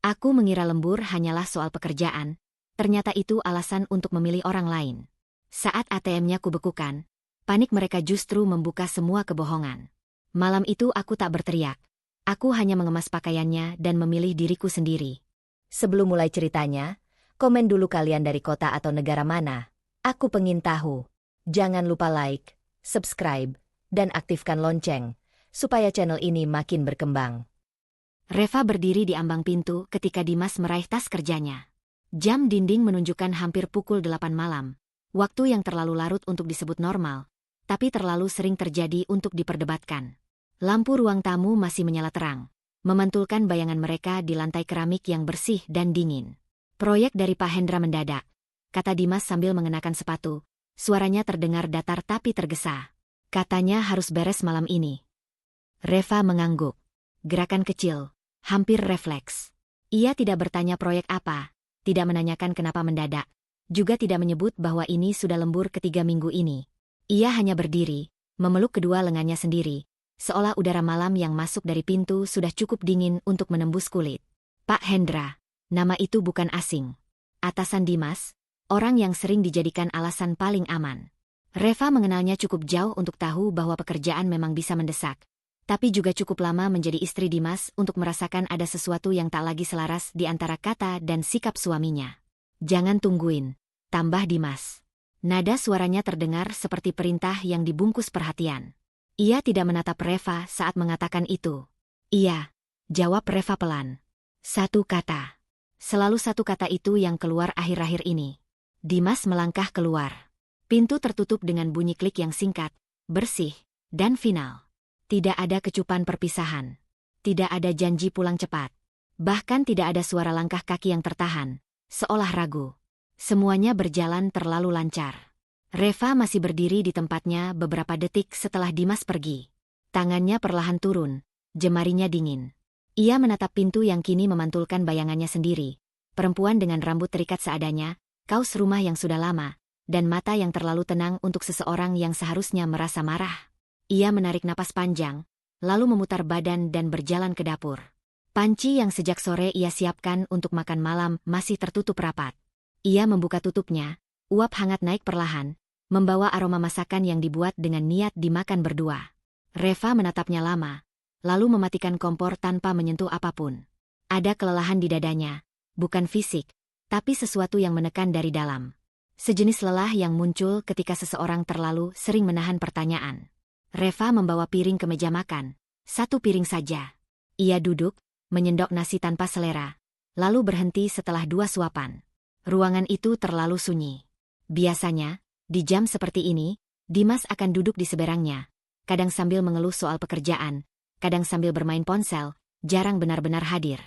Aku mengira lembur hanyalah soal pekerjaan, ternyata itu alasan untuk memilih orang lain. Saat ATM-nya kubekukan, panik mereka justru membuka semua kebohongan. Malam itu aku tak berteriak. Aku hanya mengemas pakaiannya dan memilih diriku sendiri. Sebelum mulai ceritanya, komen dulu kalian dari kota atau negara mana. Aku pengen tahu. Jangan lupa like, subscribe, dan aktifkan lonceng, supaya channel ini makin berkembang. Reva berdiri di ambang pintu ketika Dimas meraih tas kerjanya. Jam dinding menunjukkan hampir pukul 8 malam. Waktu yang terlalu larut untuk disebut normal, tapi terlalu sering terjadi untuk diperdebatkan. Lampu ruang tamu masih menyala terang, memantulkan bayangan mereka di lantai keramik yang bersih dan dingin. Proyek dari Pak Hendra mendadak, kata Dimas sambil mengenakan sepatu. Suaranya terdengar datar tapi tergesa. Katanya harus beres malam ini. Reva mengangguk. Gerakan kecil, hampir refleks. Ia tidak bertanya proyek apa, tidak menanyakan kenapa mendadak, juga tidak menyebut bahwa ini sudah lembur ketiga minggu ini. Ia hanya berdiri, memeluk kedua lengannya sendiri, seolah udara malam yang masuk dari pintu sudah cukup dingin untuk menembus kulit. Pak Hendra, nama itu bukan asing. Atasan Dimas, orang yang sering dijadikan alasan paling aman. Reva mengenalnya cukup jauh untuk tahu bahwa pekerjaan memang bisa mendesak, tapi juga cukup lama menjadi istri Dimas untuk merasakan ada sesuatu yang tak lagi selaras di antara kata dan sikap suaminya. Jangan tungguin, tambah Dimas. Nada suaranya terdengar seperti perintah yang dibungkus perhatian. Ia tidak menatap Reva saat mengatakan itu. Iya, jawab Reva pelan. Satu kata. Selalu satu kata itu yang keluar akhir-akhir ini. Dimas melangkah keluar. Pintu tertutup dengan bunyi klik yang singkat, bersih, dan final. Tidak ada kecupan perpisahan. Tidak ada janji pulang cepat. Bahkan tidak ada suara langkah kaki yang tertahan, seolah ragu. Semuanya berjalan terlalu lancar. Reva masih berdiri di tempatnya beberapa detik setelah Dimas pergi. Tangannya perlahan turun, jemarinya dingin. Ia menatap pintu yang kini memantulkan bayangannya sendiri. Perempuan dengan rambut terikat seadanya, kaos rumah yang sudah lama, dan mata yang terlalu tenang untuk seseorang yang seharusnya merasa marah. Ia menarik napas panjang, lalu memutar badan dan berjalan ke dapur. Panci yang sejak sore ia siapkan untuk makan malam masih tertutup rapat. Ia membuka tutupnya, uap hangat naik perlahan, membawa aroma masakan yang dibuat dengan niat dimakan berdua. Reva menatapnya lama, lalu mematikan kompor tanpa menyentuh apapun. Ada kelelahan di dadanya, bukan fisik, tapi sesuatu yang menekan dari dalam. Sejenis lelah yang muncul ketika seseorang terlalu sering menahan pertanyaan. Reva membawa piring ke meja makan, satu piring saja. Ia duduk, menyendok nasi tanpa selera, lalu berhenti setelah 2 suapan. Ruangan itu terlalu sunyi. Biasanya, di jam seperti ini, Dimas akan duduk di seberangnya, kadang sambil mengeluh soal pekerjaan, kadang sambil bermain ponsel, jarang benar-benar hadir.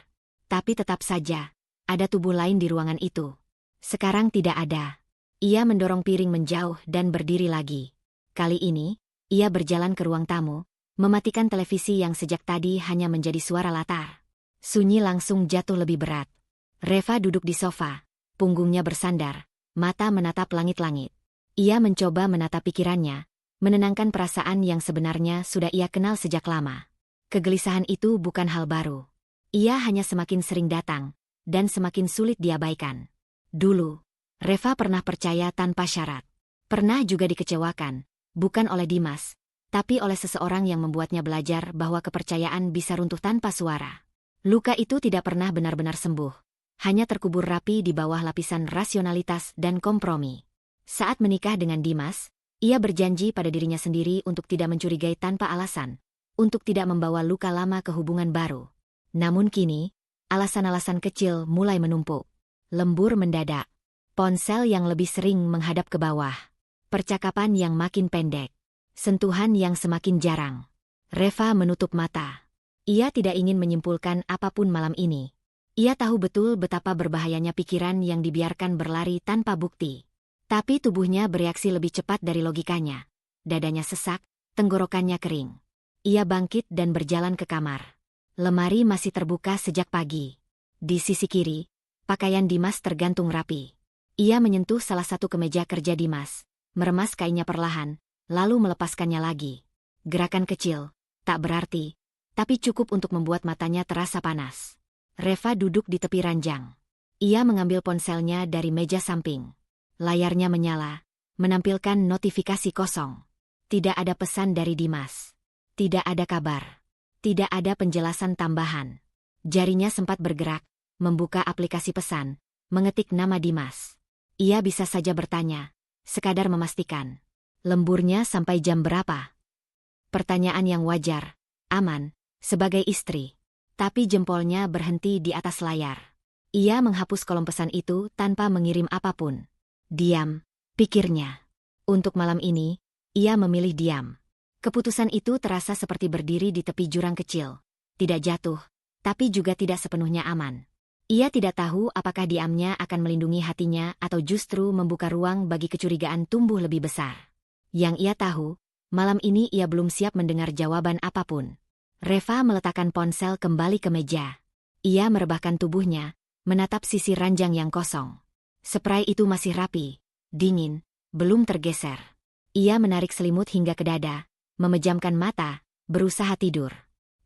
Tapi tetap saja, ada tubuh lain di ruangan itu. Sekarang tidak ada. Ia mendorong piring menjauh dan berdiri lagi. Kali ini, ia berjalan ke ruang tamu, mematikan televisi yang sejak tadi hanya menjadi suara latar. Sunyi langsung jatuh lebih berat. Reva duduk di sofa, punggungnya bersandar, mata menatap langit-langit. Ia mencoba menatap pikirannya, menenangkan perasaan yang sebenarnya sudah ia kenal sejak lama. Kegelisahan itu bukan hal baru. Ia hanya semakin sering datang, dan semakin sulit diabaikan. Dulu, Reva pernah percaya tanpa syarat. Pernah juga dikecewakan, bukan oleh Dimas, tapi oleh seseorang yang membuatnya belajar bahwa kepercayaan bisa runtuh tanpa suara. Luka itu tidak pernah benar-benar sembuh, hanya terkubur rapi di bawah lapisan rasionalitas dan kompromi. Saat menikah dengan Dimas, ia berjanji pada dirinya sendiri untuk tidak mencurigai tanpa alasan, untuk tidak membawa luka lama ke hubungan baru. Namun kini, alasan-alasan kecil mulai menumpuk. Lembur mendadak. Ponsel yang lebih sering menghadap ke bawah. Percakapan yang makin pendek. Sentuhan yang semakin jarang. Reva menutup mata. Ia tidak ingin menyimpulkan apapun malam ini. Ia tahu betul betapa berbahayanya pikiran yang dibiarkan berlari tanpa bukti. Tapi tubuhnya bereaksi lebih cepat dari logikanya. Dadanya sesak, tenggorokannya kering. Ia bangkit dan berjalan ke kamar. Lemari masih terbuka sejak pagi. Di sisi kiri, pakaian Dimas tergantung rapi. Ia menyentuh salah satu kemeja kerja Dimas, meremas kainnya perlahan, lalu melepaskannya lagi. Gerakan kecil, tak berarti, tapi cukup untuk membuat matanya terasa panas. Reva duduk di tepi ranjang. Ia mengambil ponselnya dari meja samping. Layarnya menyala, menampilkan notifikasi kosong. Tidak ada pesan dari Dimas. Tidak ada kabar. Tidak ada penjelasan tambahan. Jarinya sempat bergerak, membuka aplikasi pesan, mengetik nama Dimas. Ia bisa saja bertanya, sekadar memastikan. Lemburnya sampai jam berapa? Pertanyaan yang wajar, aman, sebagai istri. Tapi jempolnya berhenti di atas layar. Ia menghapus kolom pesan itu tanpa mengirim apapun. Diam, pikirnya. Untuk malam ini, ia memilih diam. Keputusan itu terasa seperti berdiri di tepi jurang kecil. Tidak jatuh, tapi juga tidak sepenuhnya aman. Ia tidak tahu apakah diamnya akan melindungi hatinya atau justru membuka ruang bagi kecurigaan tumbuh lebih besar. Yang ia tahu, malam ini ia belum siap mendengar jawaban apapun. Reva meletakkan ponsel kembali ke meja. Ia merebahkan tubuhnya, menatap sisi ranjang yang kosong. Spray itu masih rapi, dingin, belum tergeser. Ia menarik selimut hingga ke dada, memejamkan mata, berusaha tidur.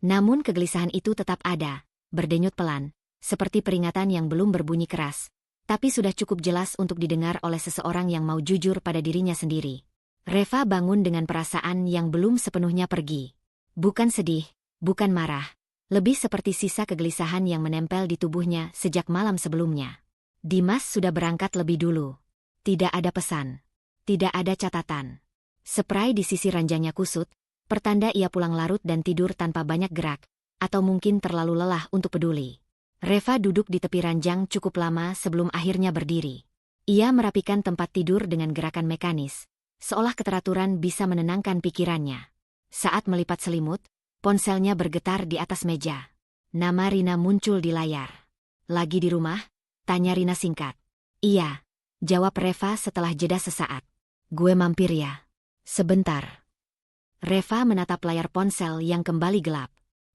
Namun kegelisahan itu tetap ada, berdenyut pelan, seperti peringatan yang belum berbunyi keras, tapi sudah cukup jelas untuk didengar oleh seseorang yang mau jujur pada dirinya sendiri. Reva bangun dengan perasaan yang belum sepenuhnya pergi. Bukan sedih, bukan marah, lebih seperti sisa kegelisahan yang menempel di tubuhnya sejak malam sebelumnya. Dimas sudah berangkat lebih dulu. Tidak ada pesan. Tidak ada catatan. Spray di sisi ranjangnya kusut, pertanda ia pulang larut dan tidur tanpa banyak gerak, atau mungkin terlalu lelah untuk peduli. Reva duduk di tepi ranjang cukup lama sebelum akhirnya berdiri. Ia merapikan tempat tidur dengan gerakan mekanis, seolah keteraturan bisa menenangkan pikirannya. Saat melipat selimut, ponselnya bergetar di atas meja. Nama Rina muncul di layar. Lagi di rumah? Tanya Rina singkat. Iya, jawab Reva setelah jeda sesaat. Gue mampir ya. Sebentar. Reva menatap layar ponsel yang kembali gelap.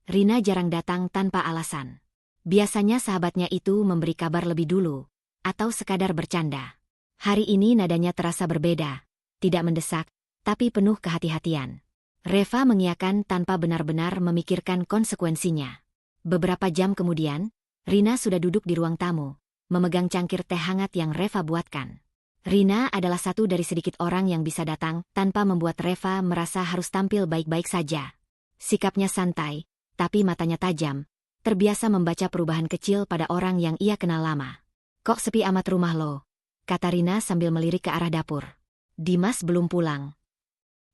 Rina jarang datang tanpa alasan. Biasanya sahabatnya itu memberi kabar lebih dulu, atau sekadar bercanda. Hari ini nadanya terasa berbeda. Tidak mendesak, tapi penuh kehati-hatian. Reva mengiyakan tanpa benar-benar memikirkan konsekuensinya. Beberapa jam kemudian, Rina sudah duduk di ruang tamu, memegang cangkir teh hangat yang Reva buatkan. Rina adalah satu dari sedikit orang yang bisa datang tanpa membuat Reva merasa harus tampil baik-baik saja. Sikapnya santai, tapi matanya tajam, terbiasa membaca perubahan kecil pada orang yang ia kenal lama. Kok sepi amat rumah lo? Kata Rina sambil melirik ke arah dapur. Dimas belum pulang.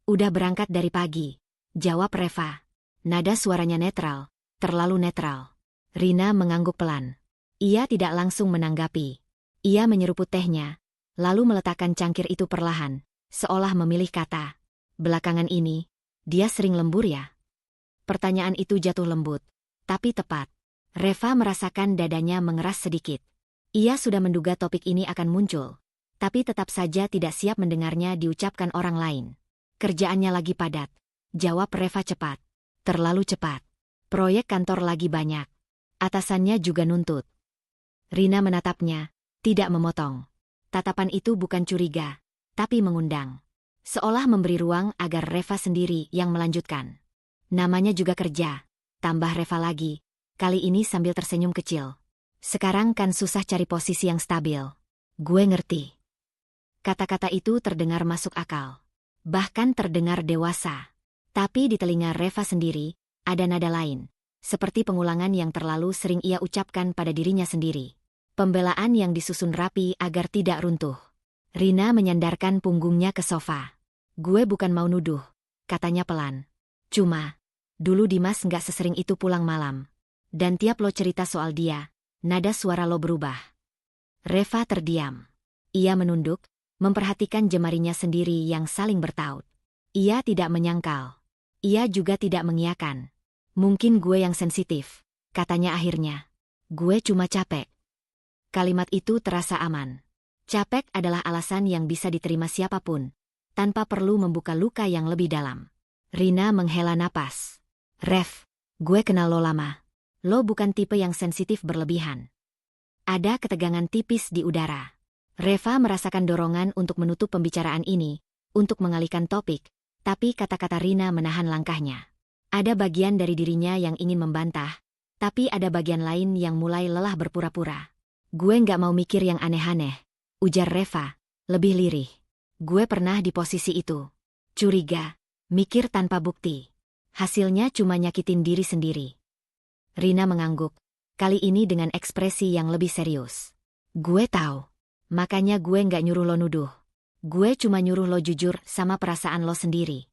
Udah berangkat dari pagi, jawab Reva. Nada suaranya netral, terlalu netral. Rina mengangguk pelan. Ia tidak langsung menanggapi. Ia menyeruput tehnya, lalu meletakkan cangkir itu perlahan, seolah memilih kata. Belakangan ini, dia sering lembur ya? Pertanyaan itu jatuh lembut, tapi tepat. Reva merasakan dadanya mengeras sedikit. Ia sudah menduga topik ini akan muncul, tapi tetap saja tidak siap mendengarnya diucapkan orang lain. Kerjaannya lagi padat, jawab Reva cepat. Terlalu cepat. Proyek kantor lagi banyak. Atasannya juga nuntut. Rina menatapnya, tidak memotong. Tatapan itu bukan curiga, tapi mengundang. Seolah memberi ruang agar Reva sendiri yang melanjutkan. Namanya juga kerja, tambah Reva lagi, kali ini sambil tersenyum kecil. Sekarang kan susah cari posisi yang stabil. Gue ngerti. Kata-kata itu terdengar masuk akal. Bahkan terdengar dewasa. Tapi di telinga Reva sendiri, ada nada lain. Seperti pengulangan yang terlalu sering ia ucapkan pada dirinya sendiri. Pembelaan yang disusun rapi agar tidak runtuh. Rina menyandarkan punggungnya ke sofa. Gue bukan mau nuduh, katanya pelan. Cuma, dulu Dimas nggak sesering itu pulang malam. Dan tiap lo cerita soal dia, nada suara lo berubah. Reva terdiam. Ia menunduk, memperhatikan jemarinya sendiri yang saling bertaut. Ia tidak menyangkal. Ia juga tidak mengiyakan. Mungkin gue yang sensitif, katanya akhirnya. Gue cuma capek. Kalimat itu terasa aman. Capek adalah alasan yang bisa diterima siapapun, tanpa perlu membuka luka yang lebih dalam. Rina menghela napas. Rev, gue kenal lo lama. Lo bukan tipe yang sensitif berlebihan. Ada ketegangan tipis di udara. Reva merasakan dorongan untuk menutup pembicaraan ini, untuk mengalihkan topik, tapi kata-kata Rina menahan langkahnya. Ada bagian dari dirinya yang ingin membantah, Tapi ada bagian lain yang mulai lelah berpura-pura. Gue nggak mau mikir yang aneh-aneh, ujar Reva, lebih lirih. Gue pernah di posisi itu. Curiga, mikir tanpa bukti. Hasilnya cuma nyakitin diri sendiri. Rina mengangguk, kali ini dengan ekspresi yang lebih serius. Gue tahu. Makanya gue nggak nyuruh lo nuduh. Gue cuma nyuruh lo jujur sama perasaan lo sendiri.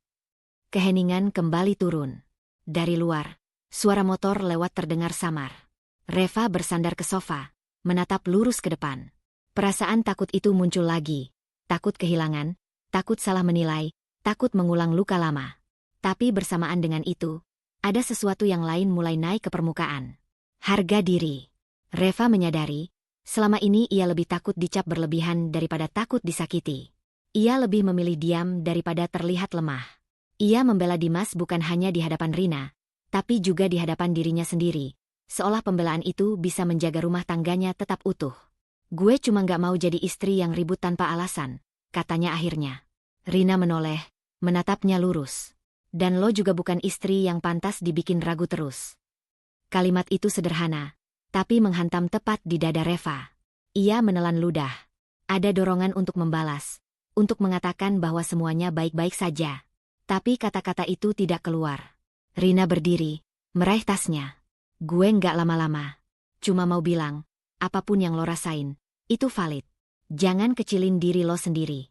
Keheningan kembali turun. Dari luar, suara motor lewat terdengar samar. Reva bersandar ke sofa, menatap lurus ke depan. Perasaan takut itu muncul lagi. Takut kehilangan, takut salah menilai, takut mengulang luka lama. Tapi bersamaan dengan itu, ada sesuatu yang lain mulai naik ke permukaan. Harga diri. Reva menyadari, selama ini ia lebih takut dicap berlebihan daripada takut disakiti. Ia lebih memilih diam daripada terlihat lemah. Ia membela Dimas bukan hanya di hadapan Rina, tapi juga di hadapan dirinya sendiri, seolah pembelaan itu bisa menjaga rumah tangganya tetap utuh. Gue cuma gak mau jadi istri yang ribut tanpa alasan, katanya akhirnya. Rina menoleh, menatapnya lurus. Dan lo juga bukan istri yang pantas dibikin ragu terus. Kalimat itu sederhana, tapi menghantam tepat di dada Reva. Ia menelan ludah. Ada dorongan untuk membalas, untuk mengatakan bahwa semuanya baik-baik saja. Tapi kata-kata itu tidak keluar. Rina berdiri, meraih tasnya. Gue nggak lama-lama. Cuma mau bilang, apapun yang lo rasain, itu valid. Jangan kecilin diri lo sendiri.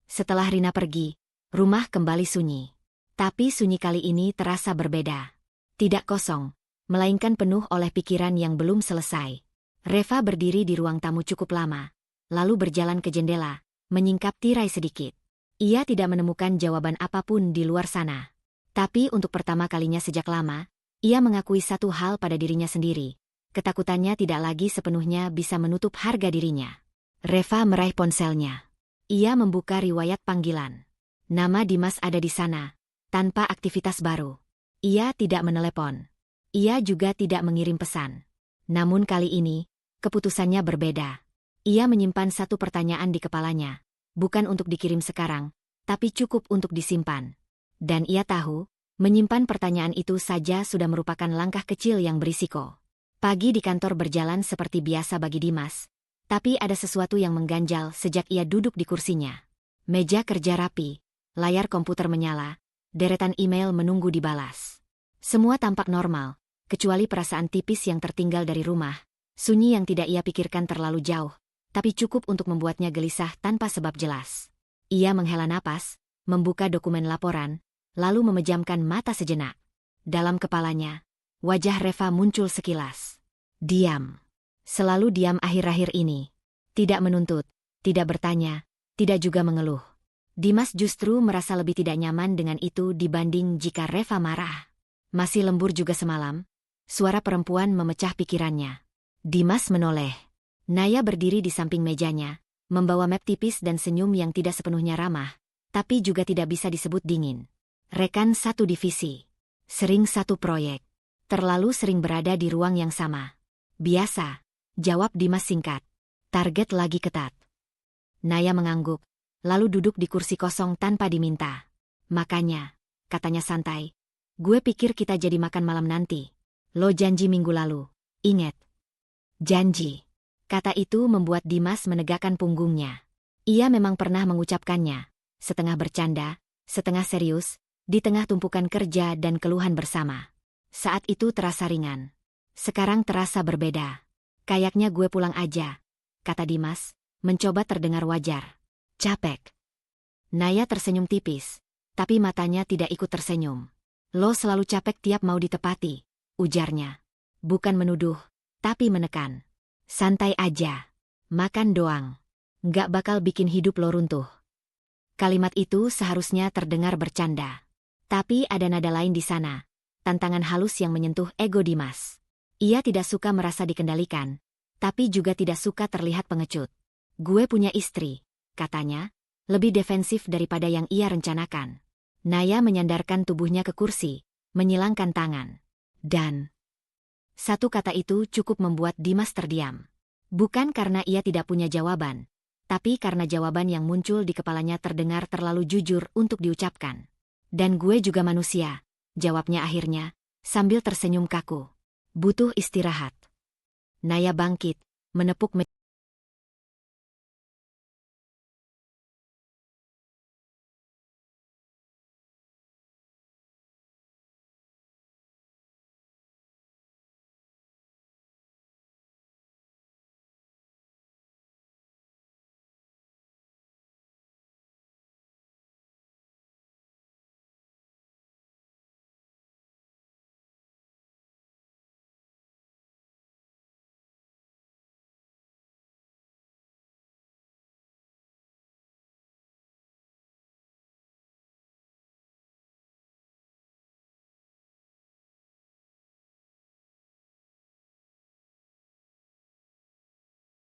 Setelah Rina pergi, rumah kembali sunyi. Tapi sunyi kali ini terasa berbeda. Tidak kosong, melainkan penuh oleh pikiran yang belum selesai. Reva berdiri di ruang tamu cukup lama, lalu berjalan ke jendela, menyingkap tirai sedikit. Ia tidak menemukan jawaban apapun di luar sana. Tapi untuk pertama kalinya sejak lama, ia mengakui satu hal pada dirinya sendiri. Ketakutannya tidak lagi sepenuhnya bisa menutup harga dirinya. Reva meraih ponselnya. Ia membuka riwayat panggilan. Nama Dimas ada di sana. Tanpa aktivitas baru. Ia tidak menelepon. Ia juga tidak mengirim pesan. Namun kali ini, keputusannya berbeda. Ia menyimpan satu pertanyaan di kepalanya. Bukan untuk dikirim sekarang, tapi cukup untuk disimpan. Dan ia tahu, menyimpan pertanyaan itu saja sudah merupakan langkah kecil yang berisiko. Pagi di kantor berjalan seperti biasa bagi Dimas. Tapi ada sesuatu yang mengganjal sejak ia duduk di kursinya. Meja kerja rapi, layar komputer menyala. Deretan email menunggu dibalas. Semua tampak normal, kecuali perasaan tipis yang tertinggal dari rumah, sunyi yang tidak ia pikirkan terlalu jauh, tapi cukup untuk membuatnya gelisah tanpa sebab jelas. Ia menghela napas, membuka dokumen laporan, lalu memejamkan mata sejenak. Dalam kepalanya, wajah Reva muncul sekilas. Diam. Selalu diam akhir-akhir ini. Tidak menuntut, tidak bertanya, tidak juga mengeluh. Dimas justru merasa lebih tidak nyaman dengan itu dibanding jika Reva marah. Masih lembur juga semalam, suara perempuan memecah pikirannya. Dimas menoleh. Naya berdiri di samping mejanya, membawa map tipis dan senyum yang tidak sepenuhnya ramah, tapi juga tidak bisa disebut dingin. Rekan satu divisi. Sering satu proyek. Terlalu sering berada di ruang yang sama. Biasa, jawab Dimas singkat. Target lagi ketat. Naya mengangguk. Lalu duduk di kursi kosong tanpa diminta. Makanya, katanya santai, gue pikir kita jadi makan malam nanti. Lo janji minggu lalu, inget? Janji. Kata itu membuat Dimas menegakkan punggungnya. Ia memang pernah mengucapkannya, setengah bercanda, setengah serius, di tengah tumpukan kerja dan keluhan bersama. Saat itu terasa ringan. Sekarang terasa berbeda. Kayaknya gue pulang aja, kata Dimas, mencoba terdengar wajar. Capek. Naya tersenyum tipis, tapi matanya tidak ikut tersenyum. Lo selalu capek tiap mau ditepati, ujarnya. Bukan menuduh, tapi menekan. Santai aja. Makan doang. Nggak bakal bikin hidup lo runtuh. Kalimat itu seharusnya terdengar bercanda. Tapi ada nada lain di sana. Tantangan halus yang menyentuh ego Dimas. Ia tidak suka merasa dikendalikan, tapi juga tidak suka terlihat pengecut. Gue punya istri, katanya, lebih defensif daripada yang ia rencanakan. Naya menyandarkan tubuhnya ke kursi, menyilangkan tangan. Dan satu kata itu cukup membuat Dimas terdiam. Bukan karena ia tidak punya jawaban, tapi karena jawaban yang muncul di kepalanya terdengar terlalu jujur untuk diucapkan. Dan gue juga manusia, jawabnya akhirnya, sambil tersenyum kaku. Butuh istirahat. Naya bangkit, menepuk meja.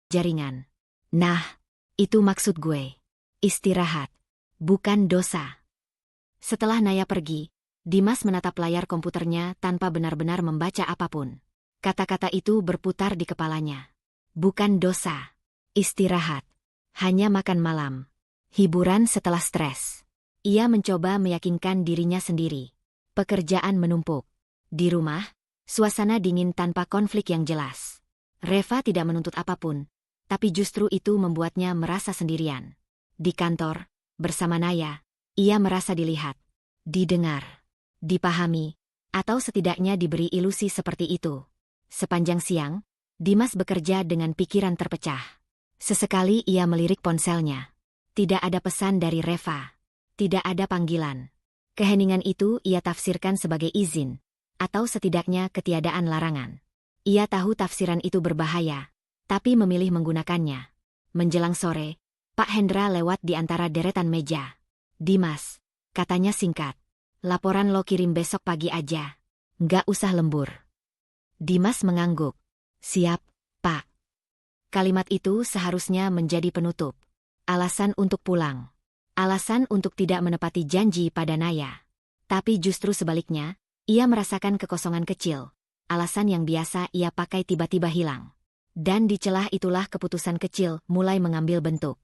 Jaringan. Nah, itu maksud gue. Istirahat. Bukan dosa. Setelah Naya pergi, Dimas menatap layar komputernya tanpa benar-benar membaca apapun. Kata-kata itu berputar di kepalanya. Bukan dosa. Istirahat. Hanya makan malam. Hiburan setelah stres. Ia mencoba meyakinkan dirinya sendiri. Pekerjaan menumpuk. Di rumah, suasana dingin tanpa konflik yang jelas. Reva tidak menuntut apapun, tapi justru itu membuatnya merasa sendirian. Di kantor, bersama Naya, ia merasa dilihat, didengar, dipahami, atau setidaknya diberi ilusi seperti itu. Sepanjang siang, Dimas bekerja dengan pikiran terpecah. Sesekali ia melirik ponselnya. Tidak ada pesan dari Reva. Tidak ada panggilan. Keheningan itu ia tafsirkan sebagai izin, atau setidaknya ketiadaan larangan. Ia tahu tafsiran itu berbahaya, tapi memilih menggunakannya. Menjelang sore, Pak Hendra lewat di antara deretan meja. Dimas, katanya singkat. Laporan lo kirim besok pagi aja. Nggak usah lembur. Dimas mengangguk. Siap, Pak. Kalimat itu seharusnya menjadi penutup. Alasan untuk pulang. Alasan untuk tidak menepati janji pada Naya. Tapi justru sebaliknya, ia merasakan kekosongan kecil. Alasan yang biasa ia pakai tiba-tiba hilang. Dan di celah itulah keputusan kecil mulai mengambil bentuk.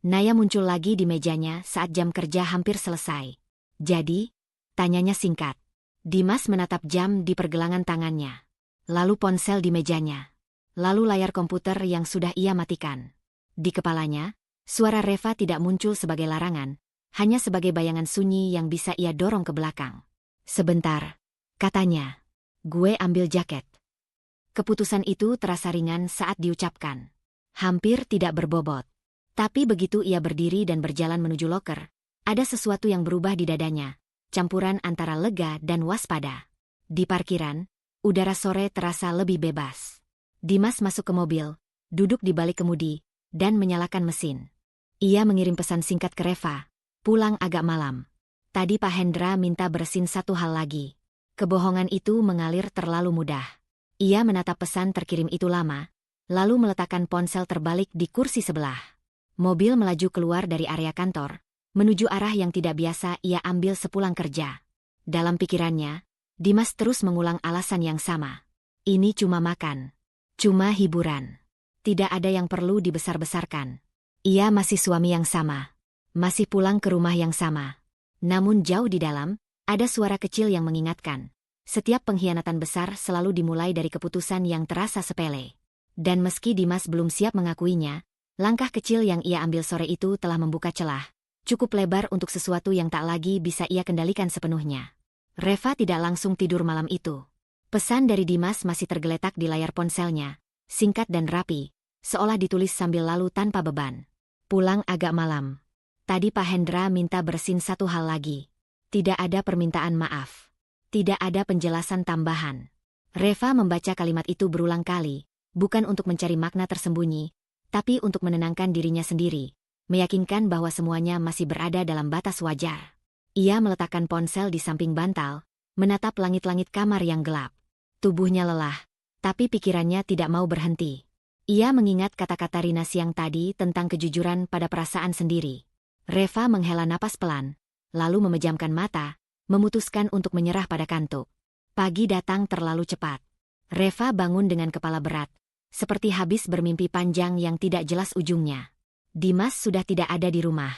Naya muncul lagi di mejanya saat jam kerja hampir selesai. Jadi, tanyanya singkat. Dimas menatap jam di pergelangan tangannya. Lalu ponsel di mejanya. Lalu layar komputer yang sudah ia matikan. Di kepalanya, suara Reva tidak muncul sebagai larangan, hanya sebagai bayangan sunyi yang bisa ia dorong ke belakang. Sebentar, katanya. Gue ambil jaket. Keputusan itu terasa ringan saat diucapkan. Hampir tidak berbobot. Tapi begitu ia berdiri dan berjalan menuju loker, ada sesuatu yang berubah di dadanya, campuran antara lega dan waspada. Di parkiran, udara sore terasa lebih bebas. Dimas masuk ke mobil, duduk di balik kemudi, dan menyalakan mesin. Ia mengirim pesan singkat ke Reva, pulang agak malam. Tadi Pak Hendra minta beresin satu hal lagi. Kebohongan itu mengalir terlalu mudah. Ia menatap pesan terkirim itu lama, lalu meletakkan ponsel terbalik di kursi sebelah. Mobil melaju keluar dari area kantor, menuju arah yang tidak biasa ia ambil sepulang kerja. Dalam pikirannya, Dimas terus mengulang alasan yang sama. Ini cuma makan. Cuma hiburan. Tidak ada yang perlu dibesar-besarkan. Ia masih suami yang sama. Masih pulang ke rumah yang sama. Namun jauh di dalam, ada suara kecil yang mengingatkan. Setiap pengkhianatan besar selalu dimulai dari keputusan yang terasa sepele. Dan meski Dimas belum siap mengakuinya, langkah kecil yang ia ambil sore itu telah membuka celah, cukup lebar untuk sesuatu yang tak lagi bisa ia kendalikan sepenuhnya. Reva tidak langsung tidur malam itu. Pesan dari Dimas masih tergeletak di layar ponselnya, singkat dan rapi, seolah ditulis sambil lalu tanpa beban. Pulang agak malam. Tadi Pak Hendra minta bersin satu hal lagi. Tidak ada permintaan maaf. Tidak ada penjelasan tambahan. Reva membaca kalimat itu berulang kali, bukan untuk mencari makna tersembunyi, tapi untuk menenangkan dirinya sendiri, meyakinkan bahwa semuanya masih berada dalam batas wajar. Ia meletakkan ponsel di samping bantal, menatap langit-langit kamar yang gelap. Tubuhnya lelah, tapi pikirannya tidak mau berhenti. Ia mengingat kata-kata Rina siang tadi tentang kejujuran pada perasaan sendiri. Reva menghela napas pelan, lalu memejamkan mata, memutuskan untuk menyerah pada kantuk. Pagi datang terlalu cepat. Reva bangun dengan kepala berat, seperti habis bermimpi panjang yang tidak jelas ujungnya. Dimas sudah tidak ada di rumah.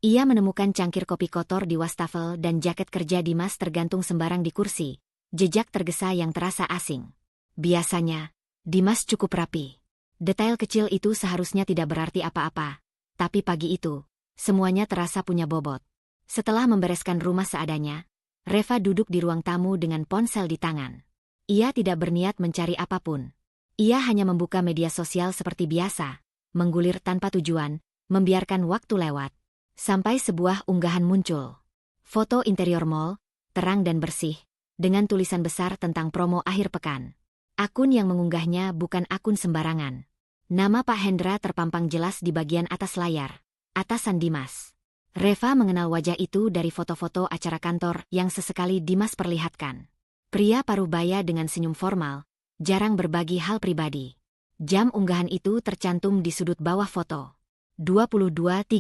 Ia menemukan cangkir kopi kotor di wastafel dan jaket kerja Dimas tergantung sembarang di kursi, jejak tergesa yang terasa asing. Biasanya, Dimas cukup rapi. Detail kecil itu seharusnya tidak berarti apa-apa. Tapi pagi itu, semuanya terasa punya bobot. Setelah membereskan rumah seadanya, Reva duduk di ruang tamu dengan ponsel di tangan. Ia tidak berniat mencari apapun. Ia hanya membuka media sosial seperti biasa, menggulir tanpa tujuan, membiarkan waktu lewat. Sampai sebuah unggahan muncul. Foto interior mall, terang dan bersih, dengan tulisan besar tentang promo akhir pekan. Akun yang mengunggahnya bukan akun sembarangan. Nama Pak Hendra terpampang jelas di bagian atas layar. Atasan Dimas. Reva mengenal wajah itu dari foto-foto acara kantor yang sesekali Dimas perlihatkan. Pria paruh baya dengan senyum formal, jarang berbagi hal pribadi. Jam unggahan itu tercantum di sudut bawah foto. 22.30.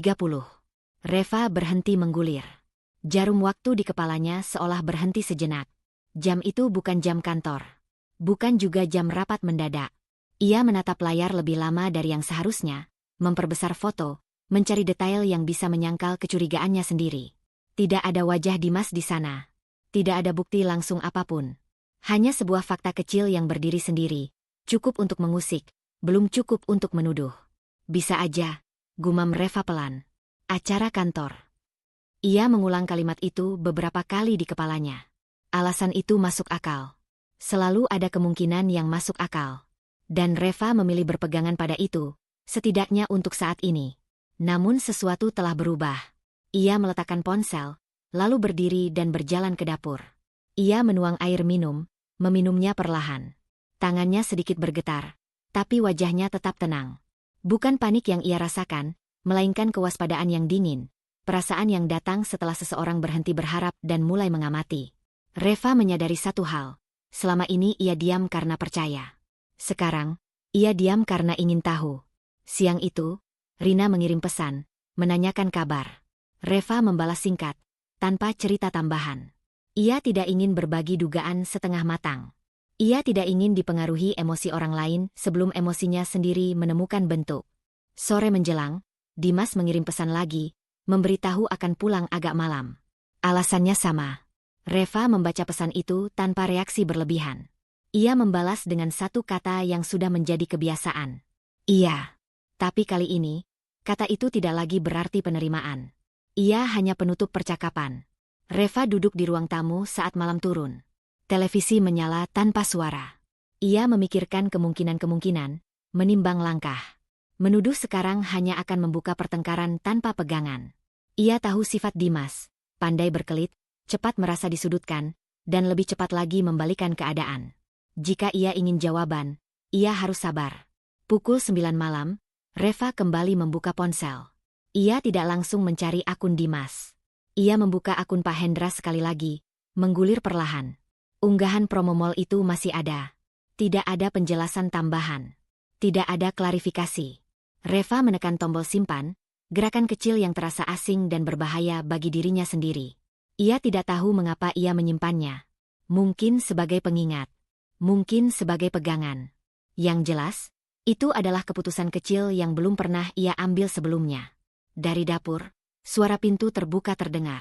Reva berhenti menggulir. Jarum waktu di kepalanya seolah berhenti sejenak. Jam itu bukan jam kantor. Bukan juga jam rapat mendadak. Ia menatap layar lebih lama dari yang seharusnya, memperbesar foto, mencari detail yang bisa menyangkal kecurigaannya sendiri. Tidak ada wajah Dimas di sana. Tidak ada bukti langsung apapun. Hanya sebuah fakta kecil yang berdiri sendiri. Cukup untuk mengusik, belum cukup untuk menuduh. Bisa aja, gumam Reva pelan. Acara kantor. Ia mengulang kalimat itu beberapa kali di kepalanya. Alasan itu masuk akal. Selalu ada kemungkinan yang masuk akal. Dan Reva memilih berpegangan pada itu, setidaknya untuk saat ini. Namun sesuatu telah berubah. Ia meletakkan ponsel, lalu berdiri dan berjalan ke dapur. Ia menuang air minum, meminumnya perlahan. Tangannya sedikit bergetar, tapi wajahnya tetap tenang. Bukan panik yang ia rasakan, melainkan kewaspadaan yang dingin, perasaan yang datang setelah seseorang berhenti berharap dan mulai mengamati. Reva menyadari satu hal, selama ini ia diam karena percaya. Sekarang, ia diam karena ingin tahu. Siang itu, Rina mengirim pesan, menanyakan kabar. Reva membalas singkat, tanpa cerita tambahan. Ia tidak ingin berbagi dugaan setengah matang. Ia tidak ingin dipengaruhi emosi orang lain sebelum emosinya sendiri menemukan bentuk. Sore menjelang, Dimas mengirim pesan lagi, memberitahu akan pulang agak malam. Alasannya sama. Reva membaca pesan itu tanpa reaksi berlebihan. Ia membalas dengan satu kata yang sudah menjadi kebiasaan. Iya. Tapi kali ini, kata itu tidak lagi berarti penerimaan. Ia hanya penutup percakapan. Reva duduk di ruang tamu saat malam turun. Televisi menyala tanpa suara. Ia memikirkan kemungkinan-kemungkinan, menimbang langkah. Menuduh sekarang hanya akan membuka pertengkaran tanpa pegangan. Ia tahu sifat Dimas, pandai berkelit, cepat merasa disudutkan, dan lebih cepat lagi membalikan keadaan. Jika ia ingin jawaban, ia harus sabar. Pukul 9 malam, Reva kembali membuka ponsel. Ia tidak langsung mencari akun Dimas. Ia membuka akun Pak Hendra sekali lagi, menggulir perlahan. Unggahan promo mall itu masih ada. Tidak ada penjelasan tambahan. Tidak ada klarifikasi. Reva menekan tombol simpan, gerakan kecil yang terasa asing dan berbahaya bagi dirinya sendiri. Ia tidak tahu mengapa ia menyimpannya. Mungkin sebagai pengingat. Mungkin sebagai pegangan. Yang jelas, itu adalah keputusan kecil yang belum pernah ia ambil sebelumnya. Dari dapur, suara pintu terbuka terdengar.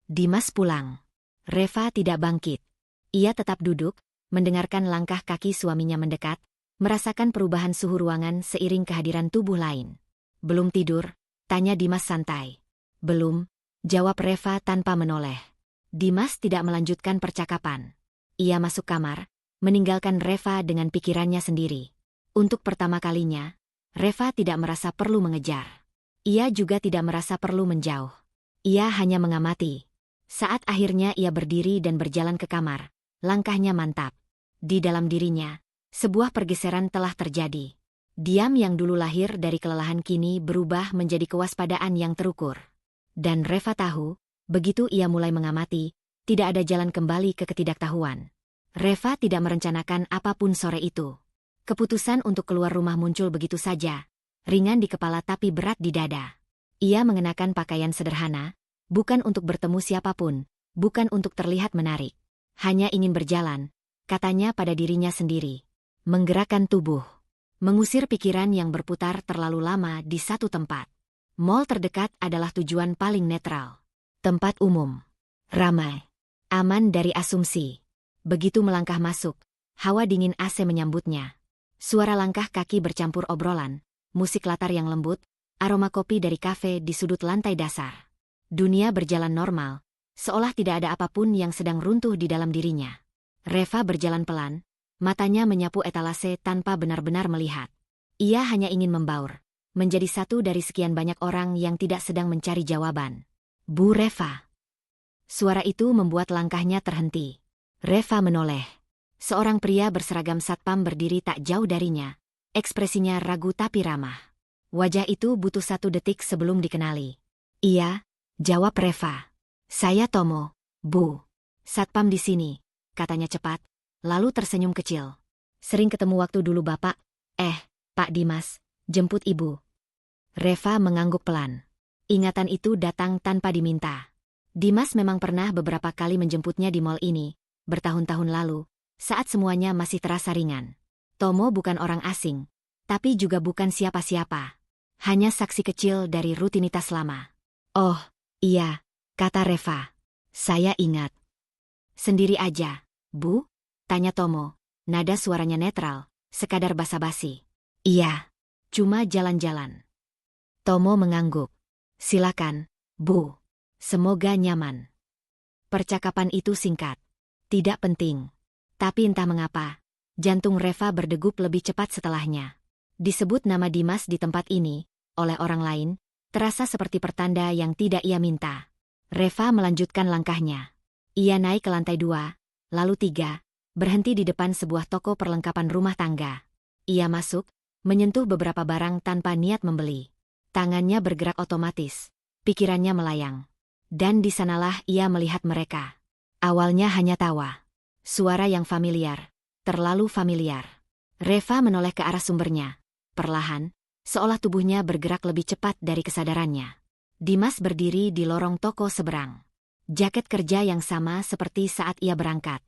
Dimas pulang. Reva tidak bangkit. Ia tetap duduk, mendengarkan langkah kaki suaminya mendekat, merasakan perubahan suhu ruangan seiring kehadiran tubuh lain. Belum tidur? Tanya Dimas santai. Belum, jawab Reva tanpa menoleh. Dimas tidak melanjutkan percakapan. Ia masuk kamar, meninggalkan Reva dengan pikirannya sendiri. Untuk pertama kalinya, Reva tidak merasa perlu mengejar. Ia juga tidak merasa perlu menjauh. Ia hanya mengamati. Saat akhirnya ia berdiri dan berjalan ke kamar, langkahnya mantap. Di dalam dirinya, sebuah pergeseran telah terjadi. Diam yang dulu lahir dari kelelahan kini berubah menjadi kewaspadaan yang terukur. Dan Reva tahu, begitu ia mulai mengamati, tidak ada jalan kembali ke ketidaktahuan. Reva tidak merencanakan apapun sore itu. Keputusan untuk keluar rumah muncul begitu saja, ringan di kepala tapi berat di dada. Ia mengenakan pakaian sederhana, bukan untuk bertemu siapapun, bukan untuk terlihat menarik. Hanya ingin berjalan, katanya pada dirinya sendiri. Menggerakkan tubuh. Mengusir pikiran yang berputar terlalu lama di satu tempat. Mall terdekat adalah tujuan paling netral. Tempat umum. Ramai. Aman dari asumsi. Begitu melangkah masuk, Hawa dingin AC menyambutnya. Suara langkah kaki bercampur obrolan, musik latar yang lembut, aroma kopi dari kafe di sudut lantai dasar. Dunia berjalan normal, seolah tidak ada apapun yang sedang runtuh di dalam dirinya. Reva berjalan pelan, matanya menyapu etalase tanpa benar-benar melihat. Ia hanya ingin membaur, menjadi satu dari sekian banyak orang yang tidak sedang mencari jawaban. Bu Reva. Suara itu membuat langkahnya terhenti. Reva menoleh. Seorang pria berseragam satpam berdiri tak jauh darinya. Ekspresinya ragu tapi ramah. Wajah itu butuh 1 detik sebelum dikenali. Iya, jawab Reva. Saya Tomo, Bu. Satpam di sini, katanya cepat, lalu tersenyum kecil. Sering ketemu waktu dulu Bapak. Pak Dimas, jemput Ibu. Reva mengangguk pelan. Ingatan itu datang tanpa diminta. Dimas memang pernah beberapa kali menjemputnya di mal ini, bertahun-tahun lalu, saat semuanya masih terasa ringan. Tomo bukan orang asing, tapi juga bukan siapa-siapa. Hanya saksi kecil dari rutinitas lama. Oh, iya, kata Reva. Saya ingat. Sendiri aja, Bu? Tanya Tomo. Nada suaranya netral, sekadar basa-basi. Iya, cuma jalan-jalan. Tomo mengangguk. Silakan, Bu. Semoga nyaman. Percakapan itu singkat. Tidak penting. Tapi entah mengapa, jantung Reva berdegup lebih cepat setelahnya. Disebut nama Dimas di tempat ini, oleh orang lain, terasa seperti pertanda yang tidak ia minta. Reva melanjutkan langkahnya. Ia naik ke lantai 2, lalu 3, berhenti di depan sebuah toko perlengkapan rumah tangga. Ia masuk, menyentuh beberapa barang tanpa niat membeli. Tangannya bergerak otomatis, pikirannya melayang. Dan di sanalah ia melihat mereka. Awalnya hanya tawa. Suara yang familiar, terlalu familiar. Reva menoleh ke arah sumbernya. Perlahan, seolah tubuhnya bergerak lebih cepat dari kesadarannya. Dimas berdiri di lorong toko seberang. Jaket kerja yang sama seperti saat ia berangkat.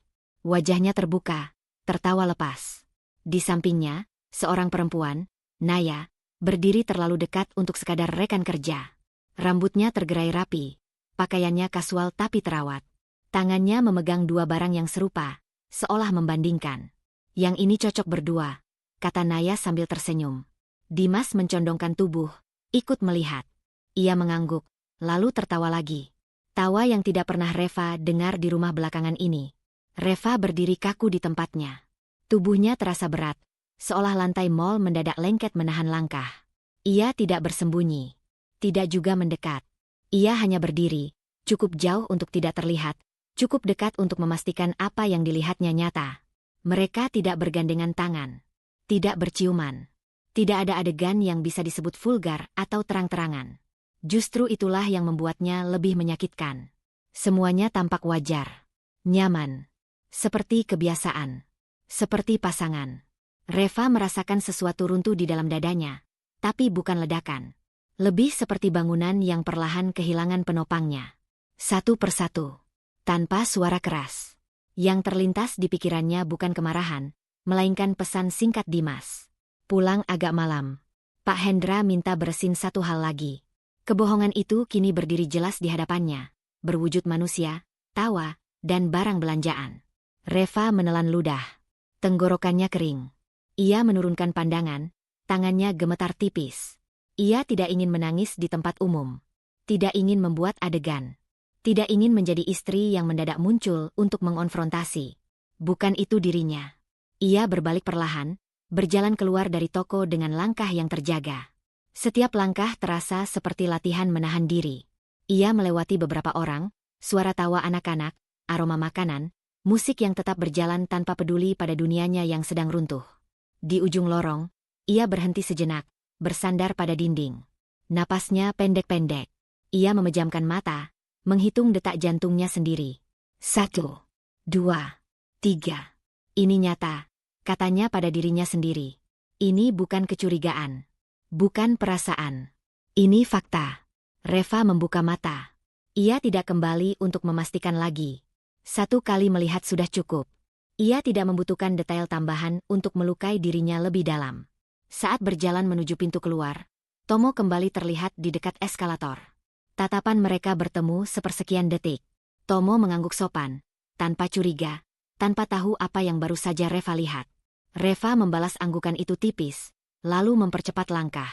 Wajahnya terbuka, tertawa lepas. Di sampingnya, seorang perempuan, Naya, berdiri terlalu dekat untuk sekadar rekan kerja. Rambutnya tergerai rapi, pakaiannya kasual tapi terawat. Tangannya memegang 2 barang yang serupa, seolah membandingkan. Yang ini cocok berdua, kata Naya sambil tersenyum. Dimas mencondongkan tubuh, ikut melihat. Ia mengangguk, lalu tertawa lagi. Tawa yang tidak pernah Reva dengar di rumah belakangan ini. Reva berdiri kaku di tempatnya. Tubuhnya terasa berat, seolah lantai mal mendadak lengket menahan langkah. Ia tidak bersembunyi, tidak juga mendekat. Ia hanya berdiri, cukup jauh untuk tidak terlihat, cukup dekat untuk memastikan apa yang dilihatnya nyata. Mereka tidak bergandengan tangan, tidak berciuman. Tidak ada adegan yang bisa disebut vulgar atau terang-terangan. Justru itulah yang membuatnya lebih menyakitkan. Semuanya tampak wajar, nyaman, seperti kebiasaan, seperti pasangan. Reva merasakan sesuatu runtuh di dalam dadanya, tapi bukan ledakan. Lebih seperti bangunan yang perlahan kehilangan penopangnya. Satu persatu. Tanpa suara keras. Yang terlintas di pikirannya bukan kemarahan, melainkan pesan singkat Dimas. Pulang agak malam. Pak Hendra minta beresin satu hal lagi. Kebohongan itu kini berdiri jelas di hadapannya. Berwujud manusia, tawa, dan barang belanjaan. Reva menelan ludah. Tenggorokannya kering. Ia menurunkan pandangan, tangannya gemetar tipis. Ia tidak ingin menangis di tempat umum. Tidak ingin membuat adegan. Tidak ingin menjadi istri yang mendadak muncul untuk mengonfrontasi. Bukan itu dirinya. Ia berbalik perlahan, berjalan keluar dari toko dengan langkah yang terjaga. Setiap langkah terasa seperti latihan menahan diri. Ia melewati beberapa orang, suara tawa anak-anak, aroma makanan, musik yang tetap berjalan tanpa peduli pada dunianya yang sedang runtuh. Di ujung lorong, ia berhenti sejenak, bersandar pada dinding. Napasnya pendek-pendek. Ia memejamkan mata, menghitung detak jantungnya sendiri. 1, 2, 3. Ini nyata, katanya pada dirinya sendiri. Ini bukan kecurigaan. Bukan perasaan. Ini fakta. Reva membuka mata. Ia tidak kembali untuk memastikan lagi. 1 kali melihat sudah cukup. Ia tidak membutuhkan detail tambahan untuk melukai dirinya lebih dalam. Saat berjalan menuju pintu keluar, Tomo kembali terlihat di dekat eskalator. Tatapan mereka bertemu sepersekian detik. Tomo mengangguk sopan, tanpa curiga, tanpa tahu apa yang baru saja Reva lihat. Reva membalas anggukan itu tipis, lalu mempercepat langkah.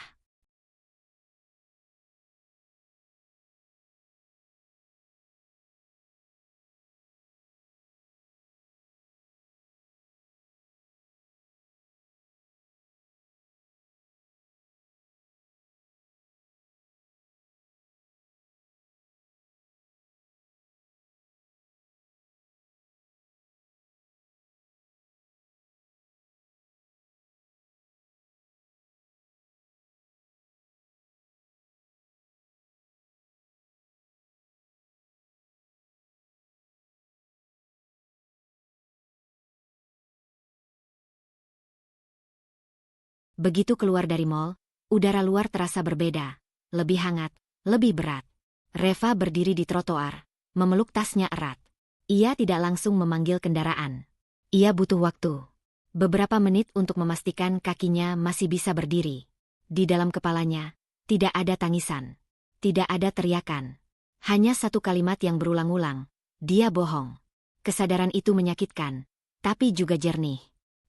Begitu keluar dari mall, udara luar terasa berbeda, lebih hangat, lebih berat. Reva berdiri di trotoar, memeluk tasnya erat. Ia tidak langsung memanggil kendaraan. Ia butuh waktu. Beberapa menit untuk memastikan kakinya masih bisa berdiri. Di dalam kepalanya, tidak ada tangisan. Tidak ada teriakan. Hanya satu kalimat yang berulang-ulang. Dia bohong. Kesadaran itu menyakitkan, tapi juga jernih.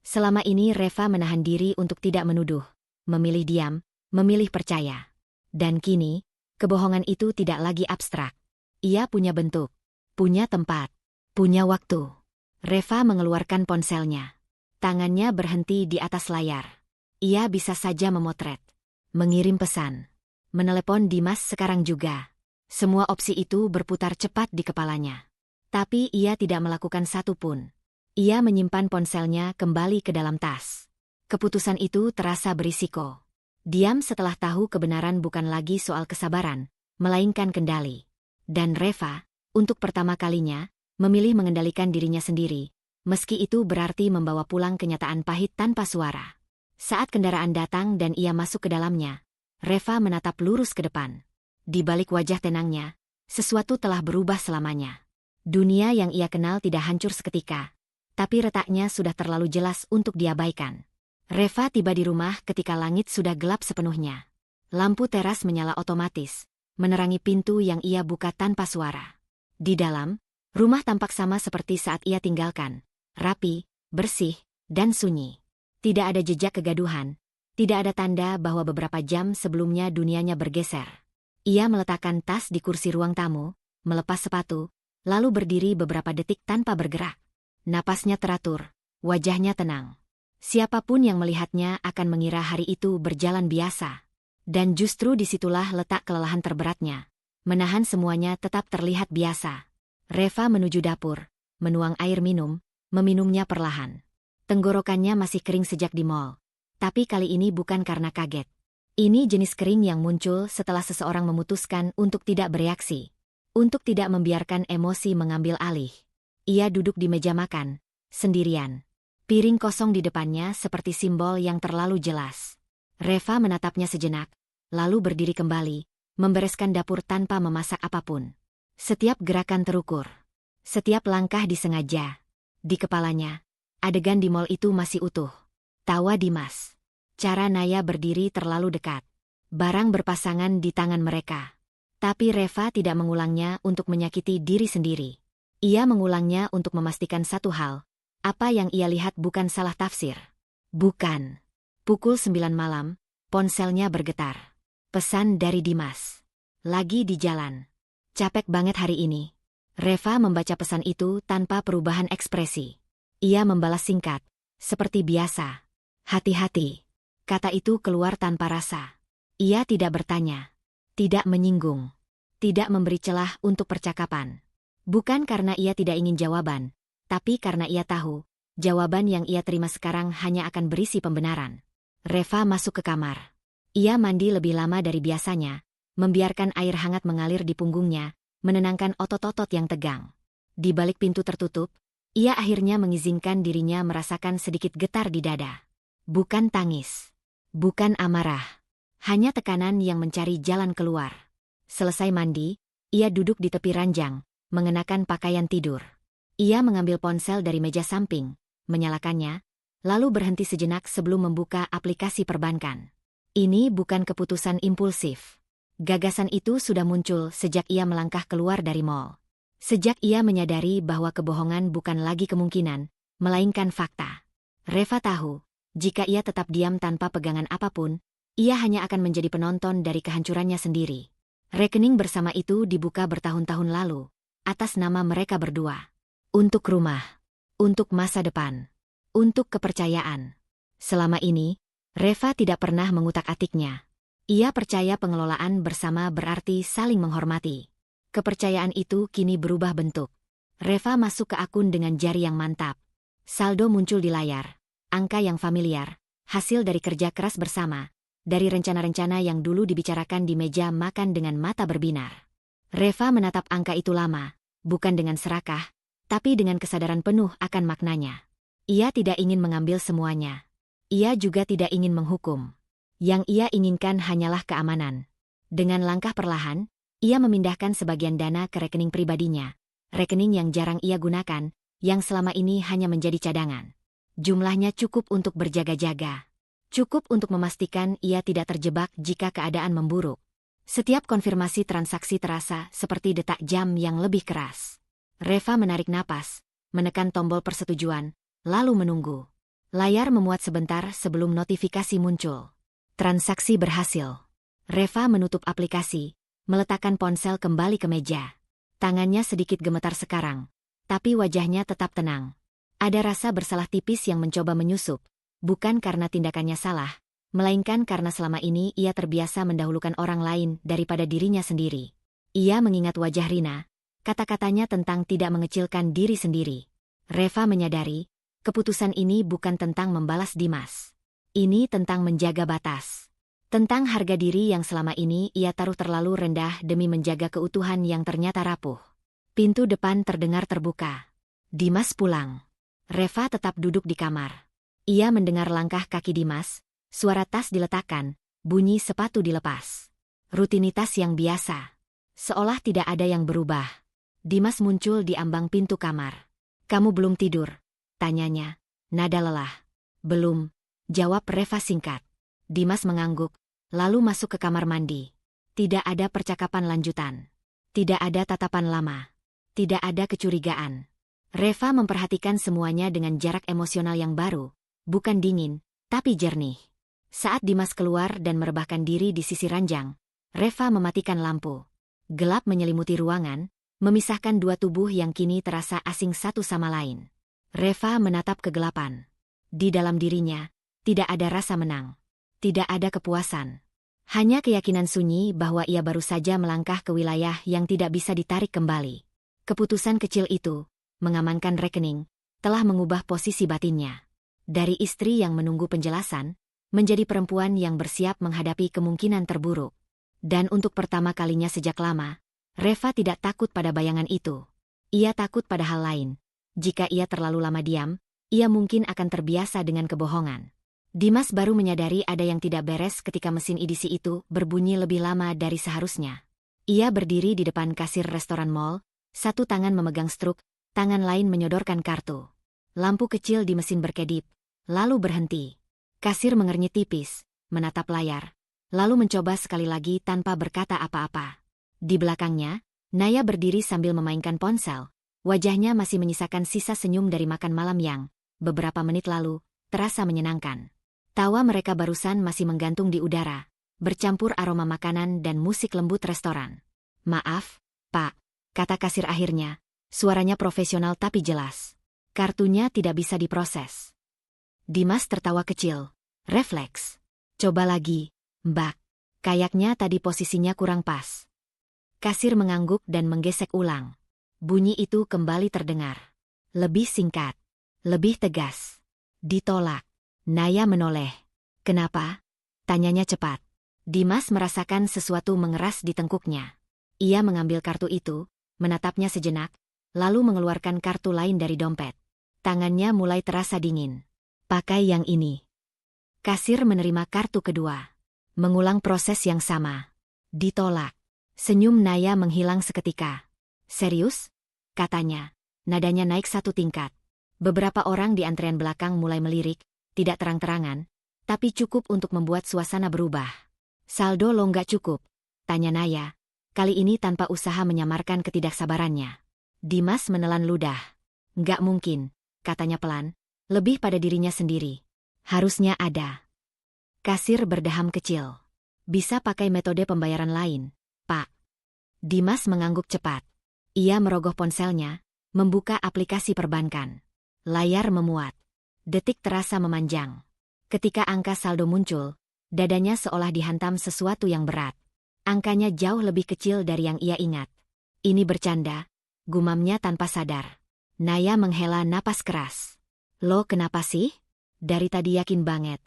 Selama ini Reva menahan diri untuk tidak menuduh, memilih diam, memilih percaya. Dan kini, kebohongan itu tidak lagi abstrak. Ia punya bentuk, punya tempat, punya waktu. Reva mengeluarkan ponselnya. Tangannya berhenti di atas layar. Ia bisa saja memotret, mengirim pesan, menelepon Dimas sekarang juga. Semua opsi itu berputar cepat di kepalanya. Tapi ia tidak melakukan satu pun. Ia menyimpan ponselnya kembali ke dalam tas. Keputusan itu terasa berisiko. Diam setelah tahu kebenaran bukan lagi soal kesabaran, melainkan kendali. Dan Reva, untuk pertama kalinya, memilih mengendalikan dirinya sendiri, meski itu berarti membawa pulang kenyataan pahit tanpa suara. Saat kendaraan datang dan ia masuk ke dalamnya, Reva menatap lurus ke depan. Di balik wajah tenangnya, sesuatu telah berubah selamanya. Dunia yang ia kenal tidak hancur seketika, tapi retaknya sudah terlalu jelas untuk diabaikan. Reva tiba di rumah ketika langit sudah gelap sepenuhnya. Lampu teras menyala otomatis, menerangi pintu yang ia buka tanpa suara. Di dalam, rumah tampak sama seperti saat ia tinggalkan, rapi, bersih, dan sunyi. Tidak ada jejak kegaduhan, tidak ada tanda bahwa beberapa jam sebelumnya dunianya bergeser. Ia meletakkan tas di kursi ruang tamu, melepas sepatu, lalu berdiri beberapa detik tanpa bergerak. Napasnya teratur, wajahnya tenang. Siapapun yang melihatnya akan mengira hari itu berjalan biasa. Dan justru disitulah letak kelelahan terberatnya. Menahan semuanya tetap terlihat biasa. Reva menuju dapur, menuang air minum, meminumnya perlahan. Tenggorokannya masih kering sejak di mall. Tapi kali ini bukan karena kaget. Ini jenis kering yang muncul setelah seseorang memutuskan untuk tidak bereaksi. Untuk tidak membiarkan emosi mengambil alih. Ia duduk di meja makan, sendirian. Piring kosong di depannya seperti simbol yang terlalu jelas. Reva menatapnya sejenak, lalu berdiri kembali, membereskan dapur tanpa memasak apapun. Setiap gerakan terukur. Setiap langkah disengaja. Di kepalanya, adegan di mall itu masih utuh. Tawa Dimas. Cara Naya berdiri terlalu dekat. Barang berpasangan di tangan mereka. Tapi Reva tidak mengulangnya untuk menyakiti diri sendiri. Ia mengulangnya untuk memastikan satu hal, apa yang ia lihat bukan salah tafsir. Bukan. Pukul 9 malam, ponselnya bergetar. Pesan dari Dimas. Lagi di jalan. Capek banget hari ini. Reva membaca pesan itu tanpa perubahan ekspresi. Ia membalas singkat, seperti biasa. Hati-hati. Kata itu keluar tanpa rasa. Ia tidak bertanya. Tidak menyinggung. Tidak memberi celah untuk percakapan. Bukan karena ia tidak ingin jawaban, tapi karena ia tahu, jawaban yang ia terima sekarang hanya akan berisi pembenaran. Reva masuk ke kamar. Ia mandi lebih lama dari biasanya, membiarkan air hangat mengalir di punggungnya, menenangkan otot-otot yang tegang. Di balik pintu tertutup, ia akhirnya mengizinkan dirinya merasakan sedikit getar di dada. Bukan tangis. Bukan amarah. Hanya tekanan yang mencari jalan keluar. Selesai mandi, ia duduk di tepi ranjang, mengenakan pakaian tidur. Ia mengambil ponsel dari meja samping, menyalakannya, lalu berhenti sejenak sebelum membuka aplikasi perbankan. Ini bukan keputusan impulsif. Gagasan itu sudah muncul sejak ia melangkah keluar dari mall. Sejak ia menyadari bahwa kebohongan bukan lagi kemungkinan, melainkan fakta. Reva tahu, jika ia tetap diam tanpa pegangan apapun, ia hanya akan menjadi penonton dari kehancurannya sendiri. Rekening bersama itu dibuka bertahun-tahun lalu, atas nama mereka berdua. Untuk rumah, untuk masa depan, untuk kepercayaan. Selama ini, Reva tidak pernah mengutak-atiknya. Ia percaya pengelolaan bersama berarti saling menghormati. Kepercayaan itu kini berubah bentuk. Reva masuk ke akun dengan jari yang mantap. Saldo muncul di layar. Angka yang familiar, hasil dari kerja keras bersama, dari rencana-rencana yang dulu dibicarakan di meja makan dengan mata berbinar. Reva menatap angka itu lama, bukan dengan serakah, tapi dengan kesadaran penuh akan maknanya. Ia tidak ingin mengambil semuanya. Ia juga tidak ingin menghukum. Yang ia inginkan hanyalah keamanan. Dengan langkah perlahan, ia memindahkan sebagian dana ke rekening pribadinya. Rekening yang jarang ia gunakan, yang selama ini hanya menjadi cadangan. Jumlahnya cukup untuk berjaga-jaga. Cukup untuk memastikan ia tidak terjebak jika keadaan memburuk. Setiap konfirmasi transaksi terasa seperti detak jam yang lebih keras. Reva menarik napas, menekan tombol persetujuan, lalu menunggu. Layar memuat sebentar sebelum notifikasi muncul. Transaksi berhasil. Reva menutup aplikasi, meletakkan ponsel kembali ke meja. Tangannya sedikit gemetar sekarang, tapi wajahnya tetap tenang. Ada rasa bersalah tipis yang mencoba menyusup, bukan karena tindakannya salah, melainkan karena selama ini ia terbiasa mendahulukan orang lain daripada dirinya sendiri. Ia mengingat wajah Rina, kata-katanya tentang tidak mengecilkan diri sendiri. Reva menyadari, keputusan ini bukan tentang membalas Dimas. Ini tentang menjaga batas. Tentang harga diri yang selama ini ia taruh terlalu rendah demi menjaga keutuhan yang ternyata rapuh. Pintu depan terdengar terbuka. Dimas pulang. Reva tetap duduk di kamar. Ia mendengar langkah kaki Dimas, suara tas diletakkan, bunyi sepatu dilepas. Rutinitas yang biasa. Seolah tidak ada yang berubah. Dimas muncul di ambang pintu kamar. "Kamu belum tidur?" tanyanya, nada lelah. "Belum," jawab Reva singkat. Dimas mengangguk, lalu masuk ke kamar mandi. Tidak ada percakapan lanjutan. Tidak ada tatapan lama. Tidak ada kecurigaan. Reva memperhatikan semuanya dengan jarak emosional yang baru, bukan dingin, tapi jernih. Saat Dimas keluar dan merebahkan diri di sisi ranjang, Reva mematikan lampu. Gelap menyelimuti ruangan, memisahkan dua tubuh yang kini terasa asing satu sama lain. Reva menatap kegelapan. Di dalam dirinya, tidak ada rasa menang. Tidak ada kepuasan. Hanya keyakinan sunyi bahwa ia baru saja melangkah ke wilayah yang tidak bisa ditarik kembali. Keputusan kecil itu, mengamankan rekening, telah mengubah posisi batinnya. Dari istri yang menunggu penjelasan, menjadi perempuan yang bersiap menghadapi kemungkinan terburuk. Dan untuk pertama kalinya sejak lama, Reva tidak takut pada bayangan itu. Ia takut pada hal lain. Jika ia terlalu lama diam, ia mungkin akan terbiasa dengan kebohongan. Dimas baru menyadari ada yang tidak beres ketika mesin edisi itu berbunyi lebih lama dari seharusnya. Ia berdiri di depan kasir restoran mall, satu tangan memegang struk, tangan lain menyodorkan kartu. Lampu kecil di mesin berkedip, lalu berhenti. Kasir mengernyit tipis, menatap layar, lalu mencoba sekali lagi tanpa berkata apa-apa. Di belakangnya, Naya berdiri sambil memainkan ponsel. Wajahnya masih menyisakan sisa senyum dari makan malam yang, beberapa menit lalu, terasa menyenangkan. Tawa mereka barusan masih menggantung di udara, bercampur aroma makanan dan musik lembut restoran. "Maaf, Pak," kata kasir akhirnya, suaranya profesional tapi jelas. "Kartunya tidak bisa diproses." Dimas tertawa kecil. Refleks. "Coba lagi, Mbak. Kayaknya tadi posisinya kurang pas." Kasir mengangguk dan menggesek ulang. Bunyi itu kembali terdengar. Lebih singkat. Lebih tegas. "Ditolak." Naya menoleh. "Kenapa?" tanyanya cepat. Dimas merasakan sesuatu mengeras di tengkuknya. Ia mengambil kartu itu, menatapnya sejenak, lalu mengeluarkan kartu lain dari dompet. Tangannya mulai terasa dingin. "Pakai yang ini." Kasir menerima kartu kedua. Mengulang proses yang sama. "Ditolak." Senyum Naya menghilang seketika. "Serius?" katanya. Nadanya naik satu tingkat. Beberapa orang di antrean belakang mulai melirik, tidak terang-terangan, tapi cukup untuk membuat suasana berubah. "Saldo lo nggak cukup?" tanya Naya, kali ini tanpa usaha menyamarkan ketidaksabarannya. Dimas menelan ludah. "Nggak mungkin," katanya pelan, lebih pada dirinya sendiri. Harusnya ada. Kasir berdeham kecil. Bisa pakai metode pembayaran lain, Pak. Dimas mengangguk cepat. Ia merogoh ponselnya, membuka aplikasi perbankan. Layar memuat. Detik terasa memanjang. Ketika angka saldo muncul, dadanya seolah dihantam sesuatu yang berat. Angkanya jauh lebih kecil dari yang ia ingat. Ini bercanda, gumamnya tanpa sadar. Naya menghela napas keras. Lo kenapa sih? Dari tadi yakin banget.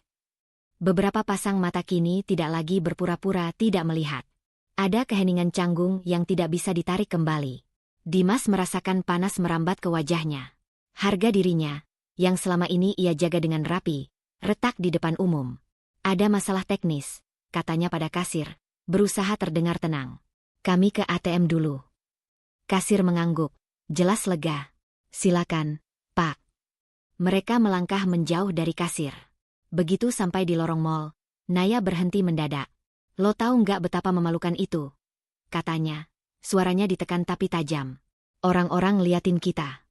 Beberapa pasang mata kini tidak lagi berpura-pura tidak melihat. Ada keheningan canggung yang tidak bisa ditarik kembali. Dimas merasakan panas merambat ke wajahnya. Harga dirinya, yang selama ini ia jaga dengan rapi, retak di depan umum. Ada masalah teknis, katanya pada kasir, berusaha terdengar tenang. Kami ke ATM dulu. Kasir mengangguk, jelas lega. Silakan, Pak. Mereka melangkah menjauh dari kasir. Begitu sampai di lorong mall, Naya berhenti mendadak. Lo tahu nggak betapa memalukan itu? Katanya, suaranya ditekan tapi tajam. Orang-orang liatin kita.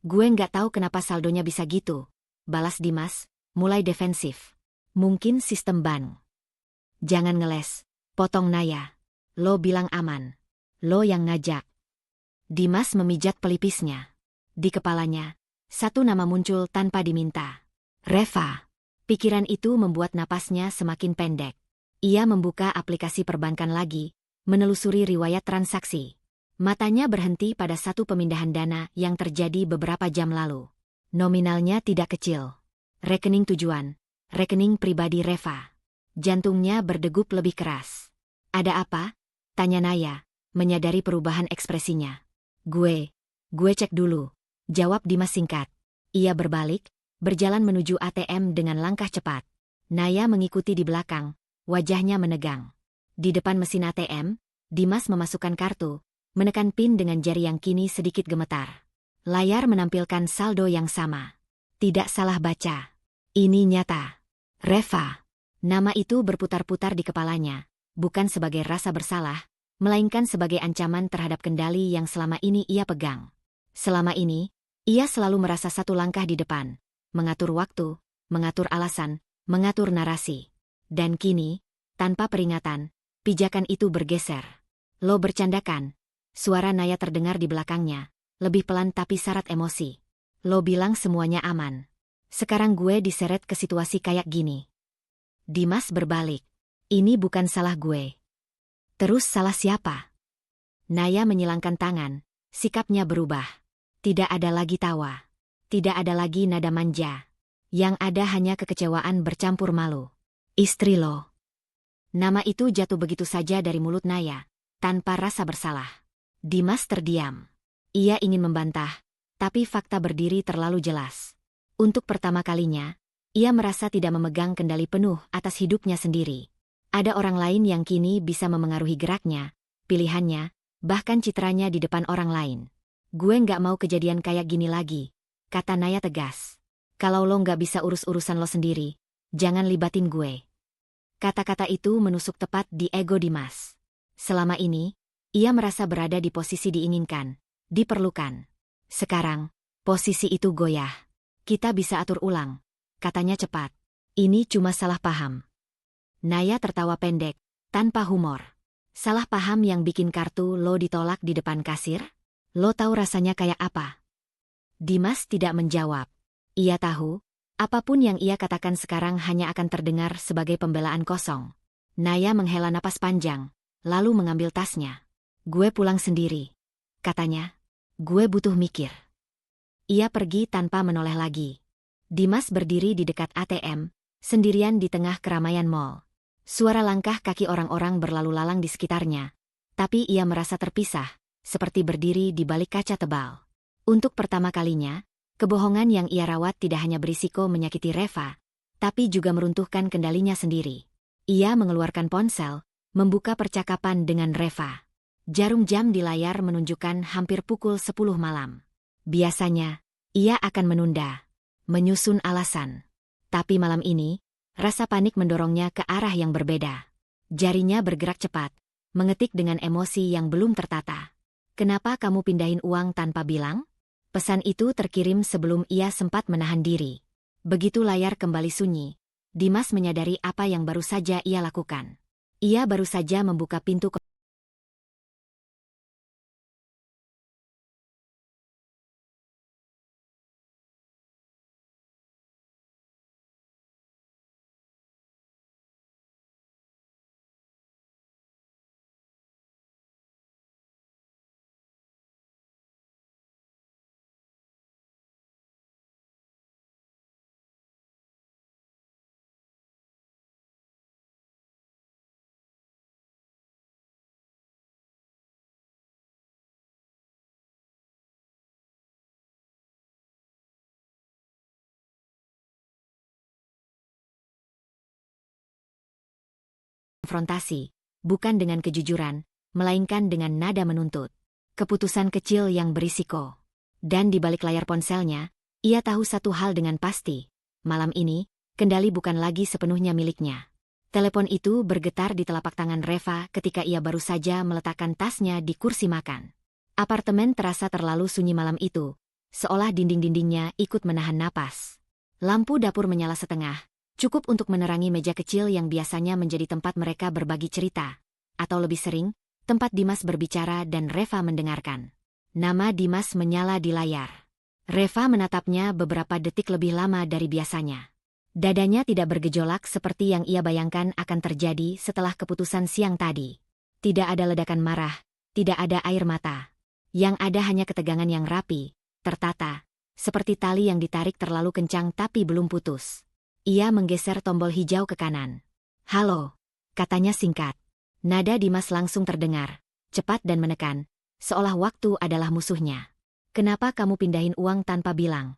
Gue nggak tahu kenapa saldonya bisa gitu, balas Dimas, mulai defensif. Mungkin sistem ban. Jangan ngeles, potong Naya. Lo bilang aman. Lo yang ngajak. Dimas memijat pelipisnya. Di kepalanya, satu nama muncul tanpa diminta. Reva. Pikiran itu membuat napasnya semakin pendek. Ia membuka aplikasi perbankan lagi, menelusuri riwayat transaksi. Matanya berhenti pada satu pemindahan dana yang terjadi beberapa jam lalu. Nominalnya tidak kecil. Rekening tujuan, rekening pribadi Reva. Jantungnya berdegup lebih keras. Ada apa? Tanya Naya, menyadari perubahan ekspresinya. Gue cek dulu, jawab Dimas singkat. Ia berbalik, berjalan menuju ATM dengan langkah cepat. Naya mengikuti di belakang, wajahnya menegang. Di depan mesin ATM, Dimas memasukkan kartu, menekan PIN dengan jari yang kini sedikit gemetar. Layar menampilkan saldo yang sama. Tidak salah baca. Ini nyata. Reva. Nama itu berputar-putar di kepalanya, bukan sebagai rasa bersalah, melainkan sebagai ancaman terhadap kendali yang selama ini ia pegang. Selama ini, ia selalu merasa satu langkah di depan, mengatur waktu, mengatur alasan, mengatur narasi. Dan kini, tanpa peringatan, pijakan itu bergeser. Lo bercandakan? Suara Naya terdengar di belakangnya, lebih pelan tapi syarat emosi. Lo bilang semuanya aman. Sekarang gue diseret ke situasi kayak gini. Dimas berbalik. Ini bukan salah gue. Terus salah siapa? Naya menyilangkan tangan, sikapnya berubah. Tidak ada lagi tawa. Tidak ada lagi nada manja. Yang ada hanya kekecewaan bercampur malu. Istri lo. Nama itu jatuh begitu saja dari mulut Naya, tanpa rasa bersalah. Dimas terdiam. Ia ingin membantah, tapi fakta berdiri terlalu jelas. Untuk pertama kalinya, ia merasa tidak memegang kendali penuh atas hidupnya sendiri. Ada orang lain yang kini bisa memengaruhi geraknya, pilihannya, bahkan citranya di depan orang lain. Gue nggak mau kejadian kayak gini lagi, kata Naya tegas. Kalau lo nggak bisa urus-urusan lo sendiri, jangan libatin gue. Kata-kata itu menusuk tepat di ego Dimas. Selama ini, ia merasa berada di posisi diinginkan, diperlukan. Sekarang, posisi itu goyah. Kita bisa atur ulang, katanya cepat. Ini cuma salah paham. Naya tertawa pendek, tanpa humor. Salah paham yang bikin kartu lo ditolak di depan kasir? Lo tahu rasanya kayak apa? Dimas tidak menjawab. Ia tahu, apapun yang ia katakan sekarang hanya akan terdengar sebagai pembelaan kosong. Naya menghela napas panjang, lalu mengambil tasnya. Gue pulang sendiri, katanya. Gue butuh mikir. Ia pergi tanpa menoleh lagi. Dimas berdiri di dekat ATM, sendirian di tengah keramaian mall. Suara langkah kaki orang-orang berlalu lalang di sekitarnya, tapi ia merasa terpisah, seperti berdiri di balik kaca tebal. Untuk pertama kalinya, kebohongan yang ia rawat tidak hanya berisiko menyakiti Reva, tapi juga meruntuhkan kendalinya sendiri. Ia mengeluarkan ponsel, membuka percakapan dengan Reva. Jarum jam di layar menunjukkan hampir pukul 10 malam. Biasanya, ia akan menunda, menyusun alasan. Tapi malam ini, rasa panik mendorongnya ke arah yang berbeda. Jarinya bergerak cepat, mengetik dengan emosi yang belum tertata. Kenapa kamu pindahin uang tanpa bilang? Pesan itu terkirim sebelum ia sempat menahan diri. Begitu layar kembali sunyi, Dimas menyadari apa yang baru saja ia lakukan. Ia baru saja membuka pintu konfrontasi, bukan dengan kejujuran, melainkan dengan nada menuntut. Keputusan kecil yang berisiko. Dan di balik layar ponselnya, ia tahu satu hal dengan pasti. Malam ini, kendali bukan lagi sepenuhnya miliknya. Telepon itu bergetar di telapak tangan Reva ketika ia baru saja meletakkan tasnya di kursi makan. Apartemen terasa terlalu sunyi malam itu, seolah dinding-dindingnya ikut menahan napas. Lampu dapur menyala setengah, cukup untuk menerangi meja kecil yang biasanya menjadi tempat mereka berbagi cerita. Atau lebih sering, tempat Dimas berbicara dan Reva mendengarkan. Nama Dimas menyala di layar. Reva menatapnya beberapa detik lebih lama dari biasanya. Dadanya tidak bergejolak seperti yang ia bayangkan akan terjadi setelah keputusan siang tadi. Tidak ada ledakan marah, tidak ada air mata. Yang ada hanya ketegangan yang rapi, tertata, seperti tali yang ditarik terlalu kencang tapi belum putus. Ia menggeser tombol hijau ke kanan. "Halo," katanya singkat. Nada Dimas langsung terdengar, cepat dan menekan, seolah waktu adalah musuhnya. "Kenapa kamu pindahin uang tanpa bilang?"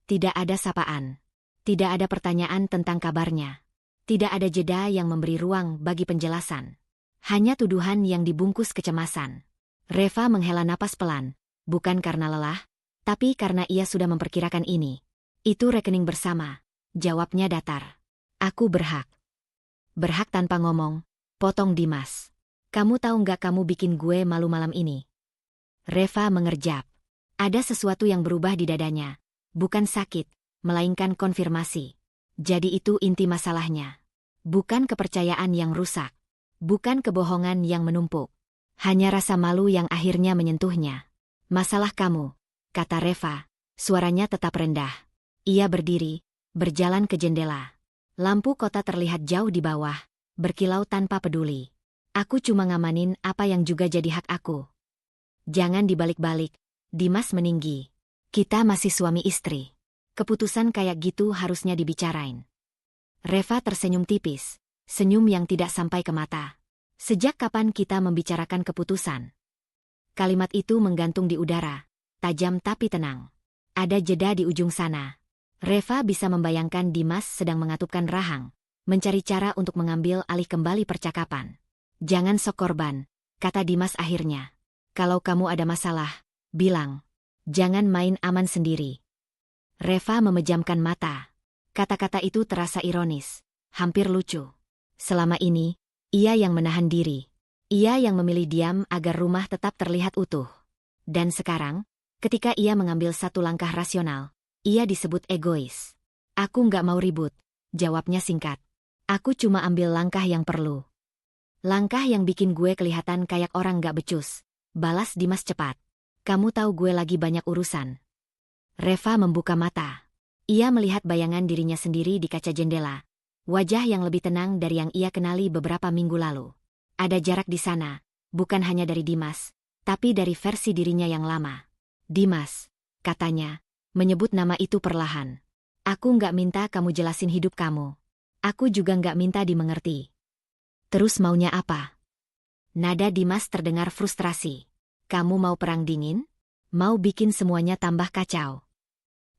Tidak ada sapaan. Tidak ada pertanyaan tentang kabarnya. Tidak ada jeda yang memberi ruang bagi penjelasan. Hanya tuduhan yang dibungkus kecemasan. Reva menghela napas pelan, bukan karena lelah, tapi karena ia sudah memperkirakan ini. "Itu rekening bersama," jawabnya datar. "Aku berhak." "Berhak tanpa ngomong," potong Dimas. "Kamu tahu nggak kamu bikin gue malu malam ini?" Reva mengerjap. Ada sesuatu yang berubah di dadanya. Bukan sakit, melainkan konfirmasi. Jadi itu inti masalahnya. Bukan kepercayaan yang rusak. Bukan kebohongan yang menumpuk. Hanya rasa malu yang akhirnya menyentuhnya. "Masalah kamu," kata Reva, suaranya tetap rendah. Ia berdiri, berjalan ke jendela. Lampu kota terlihat jauh di bawah, berkilau tanpa peduli. "Aku cuma ngamanin apa yang juga jadi hak aku." "Jangan dibalik-balik," Dimas meninggi. "Kita masih suami istri. Keputusan kayak gitu harusnya dibicarain." Reva tersenyum tipis, senyum yang tidak sampai ke mata. "Sejak kapan kita membicarakan keputusan?" Kalimat itu menggantung di udara, tajam tapi tenang. Ada jeda di ujung sana. Reva bisa membayangkan Dimas sedang mengatupkan rahang, mencari cara untuk mengambil alih kembali percakapan. "Jangan sok korban," kata Dimas akhirnya. "Kalau kamu ada masalah, bilang. Jangan main aman sendiri." Reva memejamkan mata. Kata-kata itu terasa ironis, hampir lucu. Selama ini, ia yang menahan diri. Ia yang memilih diam agar rumah tetap terlihat utuh. Dan sekarang, ketika ia mengambil satu langkah rasional, ia disebut egois. "Aku nggak mau ribut," jawabnya singkat. "Aku cuma ambil langkah yang perlu." "Langkah yang bikin gue kelihatan kayak orang nggak becus," balas Dimas cepat. "Kamu tahu gue lagi banyak urusan." Reva membuka mata. Ia melihat bayangan dirinya sendiri di kaca jendela. Wajah yang lebih tenang dari yang ia kenali beberapa minggu lalu. Ada jarak di sana, bukan hanya dari Dimas, tapi dari versi dirinya yang lama. "Dimas," katanya, menyebut nama itu perlahan. "Aku nggak minta kamu jelasin hidup kamu. Aku juga nggak minta dimengerti." "Terus maunya apa?" Nada Dimas terdengar frustrasi. "Kamu mau perang dingin? Mau bikin semuanya tambah kacau?"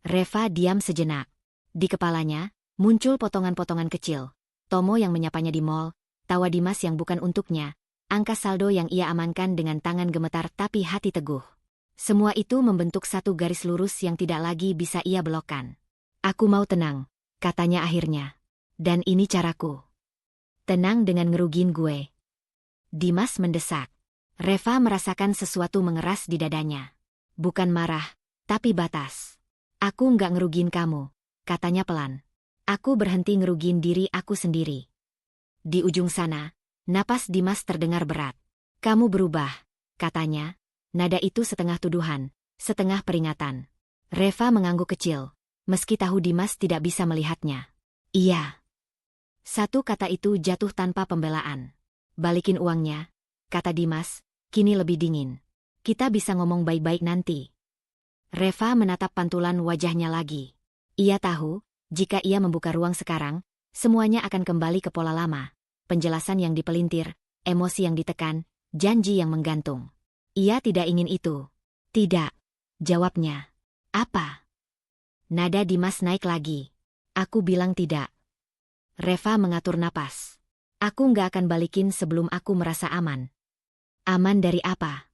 Reva diam sejenak. Di kepalanya, muncul potongan-potongan kecil. Tomo yang menyapanya di mall, tawa Dimas yang bukan untuknya, angka saldo yang ia amankan dengan tangan gemetar tapi hati teguh. Semua itu membentuk satu garis lurus yang tidak lagi bisa ia belokkan. "Aku mau tenang," katanya akhirnya. "Dan ini caraku. Tenang dengan ngerugin gue." Dimas mendesak. Reva merasakan sesuatu mengeras di dadanya. Bukan marah, Tapi batas. Aku nggak ngerugiin kamu, katanya pelan. Aku berhenti ngerugiin diri aku sendiri. Di ujung sana, napas Dimas terdengar berat. Kamu berubah, katanya. Nada itu setengah tuduhan, setengah peringatan. Reva mengangguk kecil, meski tahu Dimas tidak bisa melihatnya. Iya. Satu kata itu jatuh tanpa pembelaan. Balikin uangnya, kata Dimas, kini lebih dingin. Kita bisa ngomong baik-baik nanti. Reva menatap pantulan wajahnya lagi. Ia tahu, jika ia membuka ruang sekarang, semuanya akan kembali ke pola lama. Penjelasan yang dipelintir, emosi yang ditekan, janji yang menggantung. Ia tidak ingin itu. Tidak, jawabnya. Apa? Nada Dimas naik lagi. Aku bilang tidak. Reva mengatur napas. Aku nggak akan balikin sebelum aku merasa aman. Aman dari apa?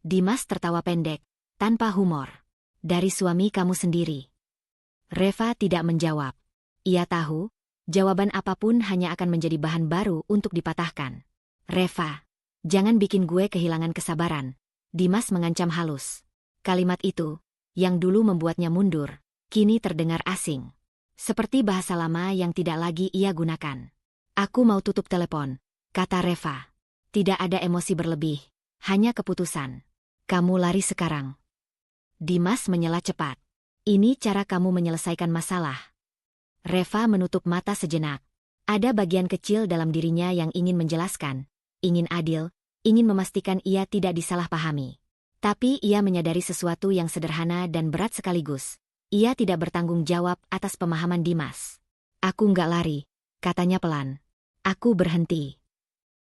Dimas tertawa pendek, tanpa humor. Dari suami kamu sendiri. Reva tidak menjawab. Ia tahu, jawaban apapun hanya akan menjadi bahan baru untuk dipatahkan. Reva, jangan bikin gue kehilangan kesabaran. Dimas mengancam halus. Kalimat itu, yang dulu membuatnya mundur, kini terdengar asing. Seperti bahasa lama yang tidak lagi ia gunakan. Aku mau tutup telepon, kata Reva. Tidak ada emosi berlebih, hanya keputusan. Kamu lari sekarang. Dimas menyela cepat. Ini cara kamu menyelesaikan masalah. Reva menutup mata sejenak. Ada bagian kecil dalam dirinya yang ingin menjelaskan, ingin adil, ingin memastikan ia tidak disalahpahami. Tapi ia menyadari sesuatu yang sederhana dan berat sekaligus. Ia tidak bertanggung jawab atas pemahaman Dimas. Aku nggak lari, katanya pelan. Aku berhenti.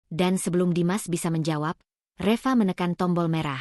Dan sebelum Dimas bisa menjawab, Reva menekan tombol merah.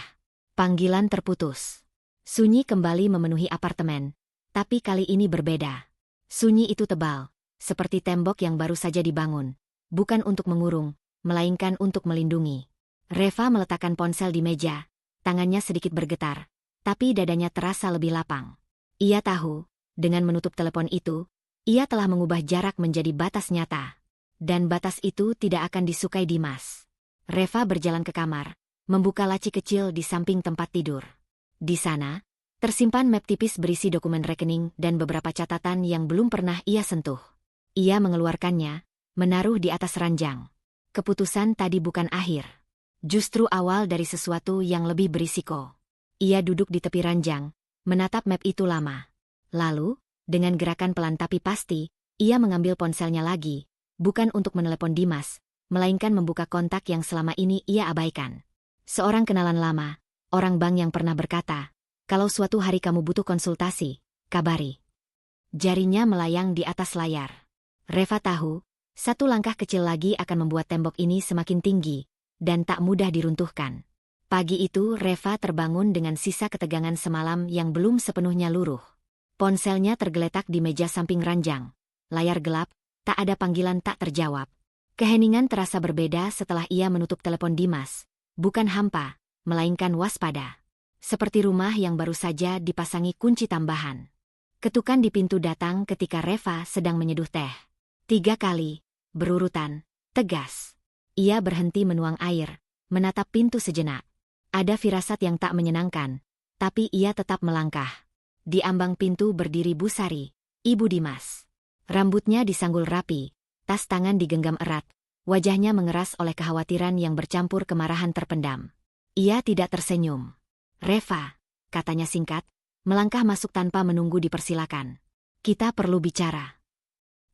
Panggilan terputus. Sunyi kembali memenuhi apartemen, tapi kali ini berbeda. Sunyi itu tebal, seperti tembok yang baru saja dibangun. Bukan untuk mengurung, melainkan untuk melindungi. Reva meletakkan ponsel di meja, tangannya sedikit bergetar, tapi dadanya terasa lebih lapang. Ia tahu, dengan menutup telepon itu, ia telah mengubah jarak menjadi batas nyata. Dan batas itu tidak akan disukai Dimas. Reva berjalan ke kamar, membuka laci kecil di samping tempat tidur. Di sana, tersimpan map tipis berisi dokumen rekening dan beberapa catatan yang belum pernah ia sentuh. Ia mengeluarkannya, menaruh di atas ranjang. Keputusan tadi bukan akhir. Justru awal dari sesuatu yang lebih berisiko. Ia duduk di tepi ranjang, menatap map itu lama. Lalu, dengan gerakan pelan tapi pasti, ia mengambil ponselnya lagi, bukan untuk menelepon Dimas, melainkan membuka kontak yang selama ini ia abaikan. Seorang kenalan lama, orang bank yang pernah berkata, kalau suatu hari kamu butuh konsultasi, kabari. Jarinya melayang di atas layar. Reva tahu, satu langkah kecil lagi akan membuat tembok ini semakin tinggi, dan tak mudah diruntuhkan. Pagi itu Reva terbangun dengan sisa ketegangan semalam yang belum sepenuhnya luruh. Ponselnya tergeletak di meja samping ranjang. Layar gelap, tak ada panggilan tak terjawab. Keheningan terasa berbeda setelah ia menutup telepon Dimas. Bukan hampa, melainkan waspada. Seperti rumah yang baru saja dipasangi kunci tambahan. Ketukan di pintu datang ketika Reva sedang menyeduh teh. 3 kali, berurutan, tegas. Ia berhenti menuang air, menatap pintu sejenak. Ada firasat yang tak menyenangkan, tapi ia tetap melangkah. Di ambang pintu berdiri Bu Sari, ibu Dimas. Rambutnya disanggul rapi, tas tangan digenggam erat, wajahnya mengeras oleh kekhawatiran yang bercampur kemarahan terpendam. Ia tidak tersenyum. Reva, katanya singkat, melangkah masuk tanpa menunggu dipersilakan. Kita perlu bicara.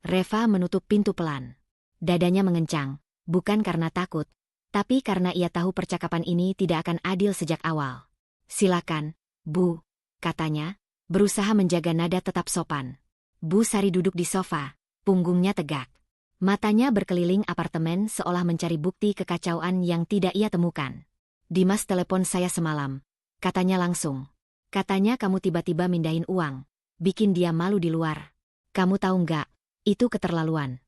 Reva menutup pintu pelan. Dadanya mengencang, bukan karena takut, tapi karena ia tahu percakapan ini tidak akan adil sejak awal. Silakan, Bu, katanya, berusaha menjaga nada tetap sopan. Bu Sari duduk di sofa, punggungnya tegak. Matanya berkeliling apartemen seolah mencari bukti kekacauan yang tidak ia temukan. Dimas telepon saya semalam, katanya langsung. Katanya kamu tiba-tiba mindahin uang, bikin dia malu di luar. Kamu tahu nggak, itu keterlaluan.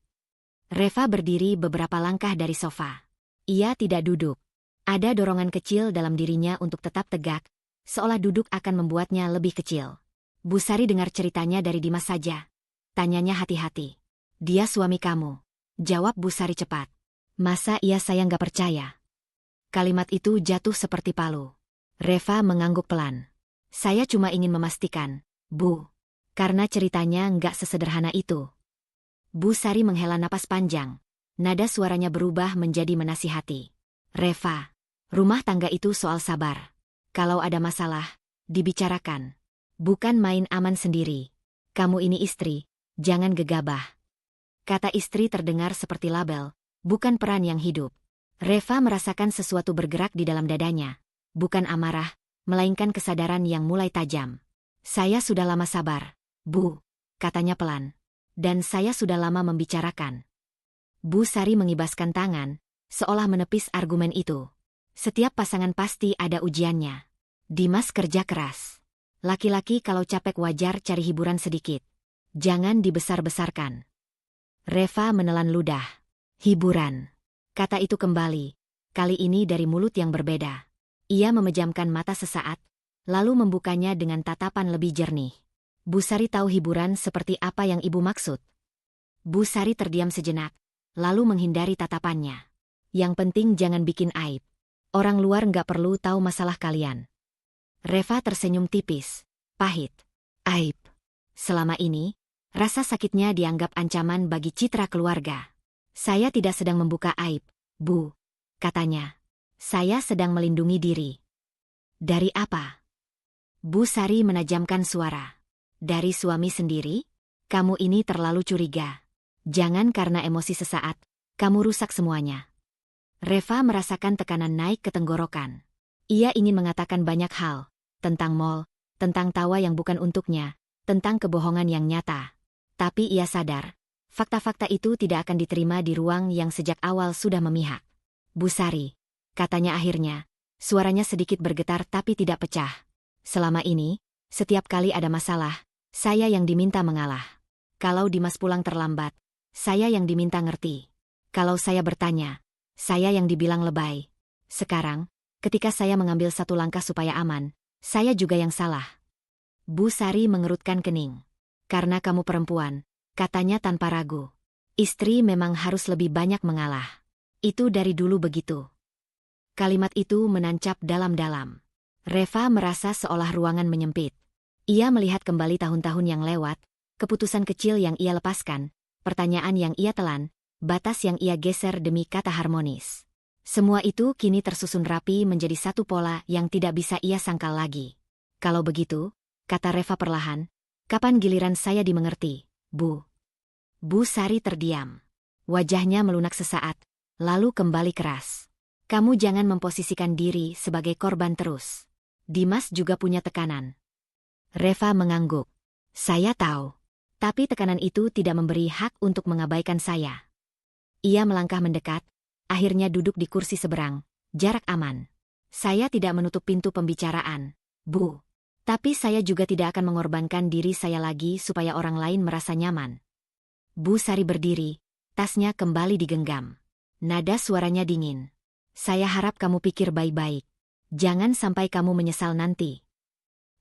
Reva berdiri beberapa langkah dari sofa. Ia tidak duduk. Ada dorongan kecil dalam dirinya untuk tetap tegak, seolah duduk akan membuatnya lebih kecil. Bu Sari dengar ceritanya dari Dimas saja. Tanyanya hati-hati. Dia suami kamu. Jawab Bu Sari cepat. Masa iya saya nggak percaya? Kalimat itu jatuh seperti palu. Reva mengangguk pelan. Saya cuma ingin memastikan, Bu. Karena ceritanya nggak sesederhana itu. Bu Sari menghela napas panjang. Nada suaranya berubah menjadi menasihati. Reva, rumah tangga itu soal sabar. Kalau ada masalah, dibicarakan. Bukan main aman sendiri. Kamu ini istri, jangan gegabah. Kata istri terdengar seperti label, bukan peran yang hidup. Reva merasakan sesuatu bergerak di dalam dadanya. Bukan amarah, melainkan kesadaran yang mulai tajam. Saya sudah lama sabar, Bu, katanya pelan. Dan saya sudah lama membicarakan. Bu Sari mengibaskan tangan, seolah menepis argumen itu. Setiap pasangan pasti ada ujiannya. Dimas kerja keras. Laki-laki kalau capek wajar cari hiburan sedikit. Jangan dibesar-besarkan. Reva menelan ludah. Hiburan. Kata itu kembali. Kali ini dari mulut yang berbeda. Ia memejamkan mata sesaat, lalu membukanya dengan tatapan lebih jernih. Bu Sari tahu hiburan seperti apa yang ibu maksud. Bu Sari terdiam sejenak, lalu menghindari tatapannya. Yang penting jangan bikin aib. Orang luar nggak perlu tahu masalah kalian. Reva tersenyum tipis, pahit. Aib. Selama ini, rasa sakitnya dianggap ancaman bagi citra keluarga. Saya tidak sedang membuka aib, Bu, katanya. Saya sedang melindungi diri. Dari apa? Bu Sari menajamkan suara. Dari suami sendiri? Kamu ini terlalu curiga. Jangan karena emosi sesaat, kamu rusak semuanya. Reva merasakan tekanan naik ke tenggorokan. Ia ingin mengatakan banyak hal. Tentang mall, tentang tawa yang bukan untuknya, tentang kebohongan yang nyata. Tapi ia sadar, fakta-fakta itu tidak akan diterima di ruang yang sejak awal sudah memihak. Bu Sari, katanya akhirnya, suaranya sedikit bergetar tapi tidak pecah. Selama ini, setiap kali ada masalah, saya yang diminta mengalah. Kalau Dimas pulang terlambat, saya yang diminta ngerti. Kalau saya bertanya, saya yang dibilang lebay. Sekarang, ketika saya mengambil satu langkah supaya aman, saya juga yang salah. Bu Sari mengerutkan kening. Karena kamu perempuan, katanya tanpa ragu. Istri memang harus lebih banyak mengalah. Itu dari dulu begitu. Kalimat itu menancap dalam-dalam. Reva merasa seolah ruangan menyempit. Ia melihat kembali tahun-tahun yang lewat, keputusan kecil yang ia lepaskan, pertanyaan yang ia telan, batas yang ia geser demi kata harmonis. Semua itu kini tersusun rapi menjadi satu pola yang tidak bisa ia sangkal lagi. Kalau begitu, kata Reva perlahan, kapan giliran saya dimengerti, Bu? Bu Sari terdiam. Wajahnya melunak sesaat, lalu kembali keras. Kamu jangan memposisikan diri sebagai korban terus. Dimas juga punya tekanan. Reva mengangguk. Saya tahu. Tapi tekanan itu tidak memberi hak untuk mengabaikan saya. Ia melangkah mendekat, akhirnya duduk di kursi seberang, jarak aman. Saya tidak menutup pintu pembicaraan, Bu. Tapi saya juga tidak akan mengorbankan diri saya lagi supaya orang lain merasa nyaman. Bu Sari berdiri, tasnya kembali digenggam. Nada suaranya dingin. Saya harap kamu pikir baik-baik. Jangan sampai kamu menyesal nanti.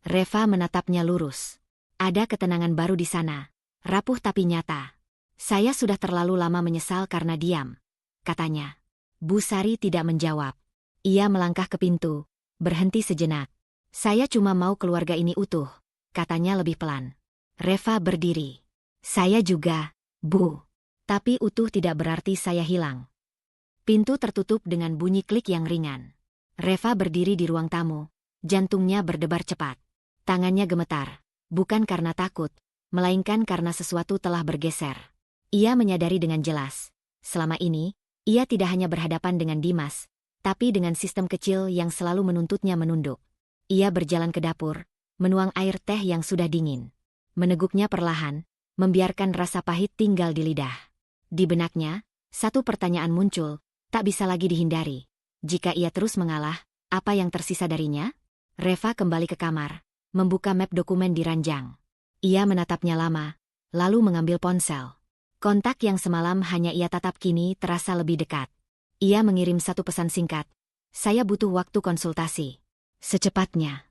Reva menatapnya lurus. Ada ketenangan baru di sana, rapuh tapi nyata. Saya sudah terlalu lama menyesal karena diam, katanya. Bu Sari tidak menjawab. Ia melangkah ke pintu, berhenti sejenak. Saya cuma mau keluarga ini utuh, katanya lebih pelan. Reva berdiri. Saya juga, Bu. Tapi utuh tidak berarti saya hilang. Pintu tertutup dengan bunyi klik yang ringan. Reva berdiri di ruang tamu, jantungnya berdebar cepat. Tangannya gemetar, bukan karena takut, melainkan karena sesuatu telah bergeser. Ia menyadari dengan jelas, selama ini, ia tidak hanya berhadapan dengan Dimas, tapi dengan sistem kecil yang selalu menuntutnya menunduk. Ia berjalan ke dapur, menuang air teh yang sudah dingin. Meneguknya perlahan, membiarkan rasa pahit tinggal di lidah. Di benaknya, satu pertanyaan muncul, tak bisa lagi dihindari. Jika ia terus mengalah, apa yang tersisa darinya? Reva kembali ke kamar, membuka map dokumen di ranjang. Ia menatapnya lama, lalu mengambil ponsel. Kontak yang semalam hanya ia tatap kini terasa lebih dekat. Ia mengirim satu pesan singkat. Saya butuh waktu konsultasi. Secepatnya.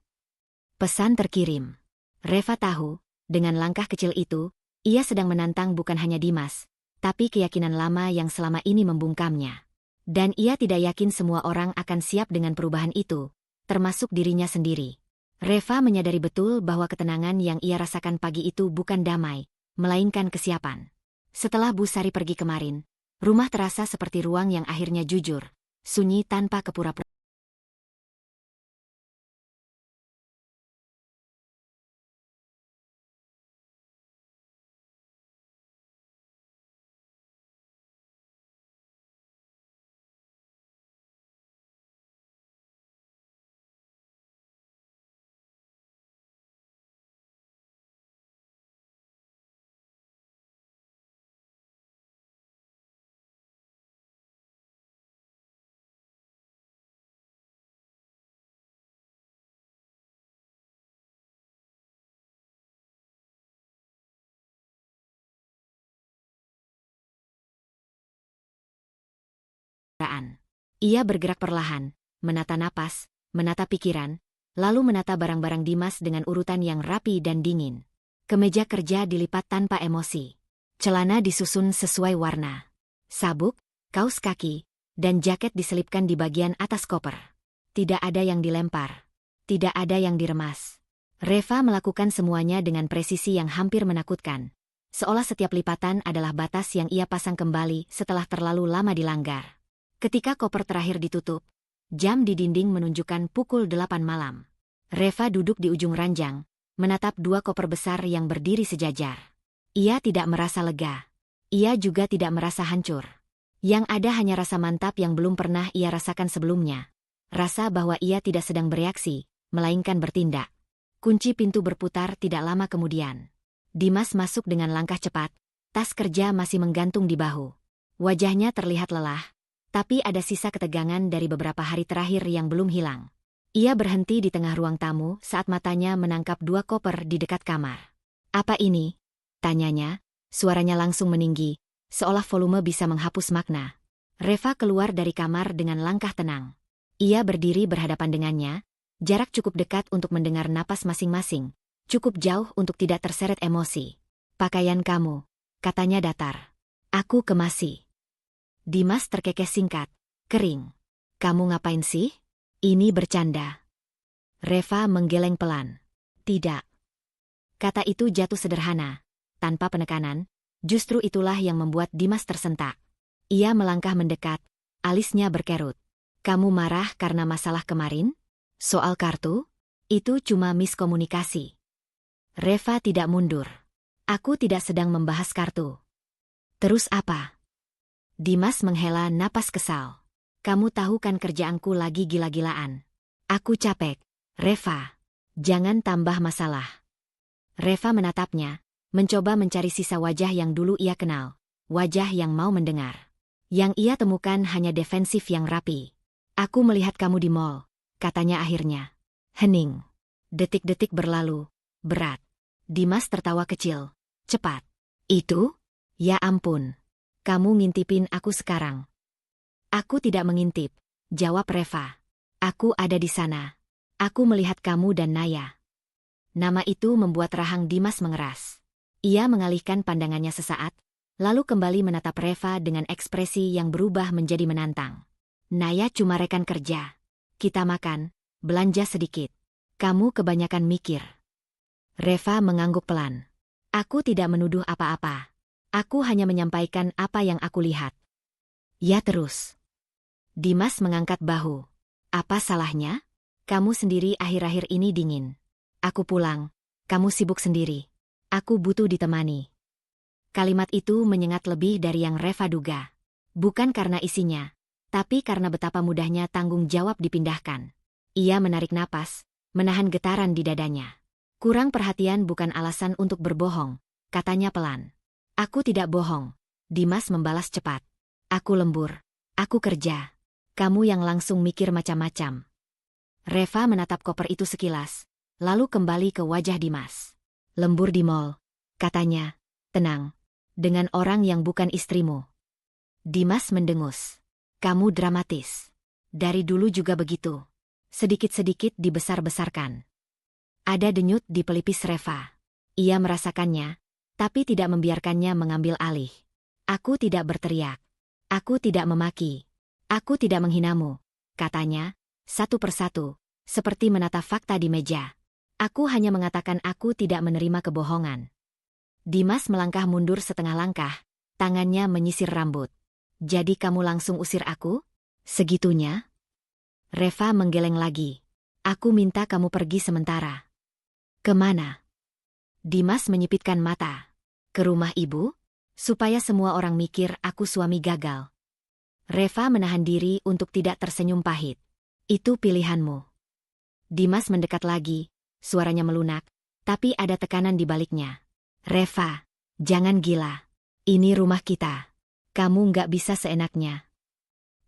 Pesan terkirim. Reva tahu, dengan langkah kecil itu, ia sedang menantang bukan hanya Dimas, tapi keyakinan lama yang selama ini membungkamnya. Dan ia tidak yakin semua orang akan siap dengan perubahan itu, termasuk dirinya sendiri. Reva menyadari betul bahwa ketenangan yang ia rasakan pagi itu bukan damai, melainkan kesiapan. Setelah Bu Sari pergi kemarin, rumah terasa seperti ruang yang akhirnya jujur, sunyi tanpa kepura-puraan. Ia bergerak perlahan, menata napas, menata pikiran, lalu menata barang-barang Dimas dengan urutan yang rapi dan dingin. Kemeja kerja dilipat tanpa emosi. Celana disusun sesuai warna. Sabuk, kaos kaki, dan jaket diselipkan di bagian atas koper. Tidak ada yang dilempar. Tidak ada yang diremas. Reva melakukan semuanya dengan presisi yang hampir menakutkan. Seolah setiap lipatan adalah batas yang ia pasang kembali setelah terlalu lama dilanggar. Ketika koper terakhir ditutup, jam di dinding menunjukkan pukul 8 malam. Reva duduk di ujung ranjang, menatap dua koper besar yang berdiri sejajar. Ia tidak merasa lega. Ia juga tidak merasa hancur. Yang ada hanya rasa mantap yang belum pernah ia rasakan sebelumnya. Rasa bahwa ia tidak sedang bereaksi, melainkan bertindak. Kunci pintu berputar tidak lama kemudian. Dimas masuk dengan langkah cepat, tas kerja masih menggantung di bahu. Wajahnya terlihat lelah, tapi ada sisa ketegangan dari beberapa hari terakhir yang belum hilang. Ia berhenti di tengah ruang tamu saat matanya menangkap dua koper di dekat kamar. "Apa ini?" tanyanya, suaranya langsung meninggi, seolah volume bisa menghapus makna. Reva keluar dari kamar dengan langkah tenang. Ia berdiri berhadapan dengannya, jarak cukup dekat untuk mendengar napas masing-masing, cukup jauh untuk tidak terseret emosi. "Pakaian kamu," katanya datar. "Aku kemasi." Dimas terkekeh singkat, kering. "Kamu ngapain sih?" "Ini bercanda." Reva menggeleng pelan. "Tidak." Kata itu jatuh sederhana, tanpa penekanan, justru itulah yang membuat Dimas tersentak. Ia melangkah mendekat, alisnya berkerut. "Kamu marah karena masalah kemarin? Soal kartu? Itu cuma miskomunikasi." Reva tidak mundur. "Aku tidak sedang membahas kartu." "Terus apa?" Dimas menghela napas kesal. "Kamu tahu kan kerjaanku lagi gila-gilaan. Aku capek." "Reva, jangan tambah masalah." Reva menatapnya, mencoba mencari sisa wajah yang dulu ia kenal, wajah yang mau mendengar. Yang ia temukan hanya defensif yang rapi. "Aku melihat kamu di mall," katanya akhirnya. Hening. Detik-detik berlalu, berat. Dimas tertawa kecil. "Cepat." "Itu? Ya ampun. Kamu ngintipin aku sekarang." "Aku tidak mengintip," jawab Reva. "Aku ada di sana. Aku melihat kamu dan Naya." Nama itu membuat rahang Dimas mengeras. Ia mengalihkan pandangannya sesaat, lalu kembali menatap Reva dengan ekspresi yang berubah menjadi menantang. "Naya cuma rekan kerja. Kita makan, belanja sedikit. Kamu kebanyakan mikir." Reva mengangguk pelan. "Aku tidak menuduh apa-apa. Aku hanya menyampaikan apa yang aku lihat." "Ya terus." Dimas mengangkat bahu. "Apa salahnya? Kamu sendiri akhir-akhir ini dingin. Aku pulang, kamu sibuk sendiri. Aku butuh ditemani." Kalimat itu menyengat lebih dari yang Reva duga. Bukan karena isinya, tapi karena betapa mudahnya tanggung jawab dipindahkan. Ia menarik napas, menahan getaran di dadanya. "Kurang perhatian bukan alasan untuk berbohong," katanya pelan. "Aku tidak bohong." Dimas membalas cepat. "Aku lembur. Aku kerja. Kamu yang langsung mikir macam-macam." Reva menatap koper itu sekilas, lalu kembali ke wajah Dimas. "Lembur di mall," katanya, tenang. "Dengan orang yang bukan istrimu." Dimas mendengus. "Kamu dramatis. Dari dulu juga begitu." Sedikit-sedikit dibesar-besarkan. Ada denyut di pelipis Reva. Ia merasakannya, tapi tidak membiarkannya mengambil alih. "Aku tidak berteriak. Aku tidak memaki. Aku tidak menghinamu," katanya, satu persatu, seperti menata fakta di meja. Aku hanya mengatakan aku tidak menerima kebohongan. Dimas melangkah mundur setengah langkah, tangannya menyisir rambut. Jadi kamu langsung usir aku? Segitunya? Reva menggeleng lagi. Aku minta kamu pergi sementara. Kemana? Dimas menyipitkan mata. Ke rumah ibu? Supaya semua orang mikir aku suami gagal. Reva menahan diri untuk tidak tersenyum pahit. Itu pilihanmu. Dimas mendekat lagi, suaranya melunak, tapi ada tekanan di baliknya. Reva, jangan gila. Ini rumah kita. Kamu nggak bisa seenaknya.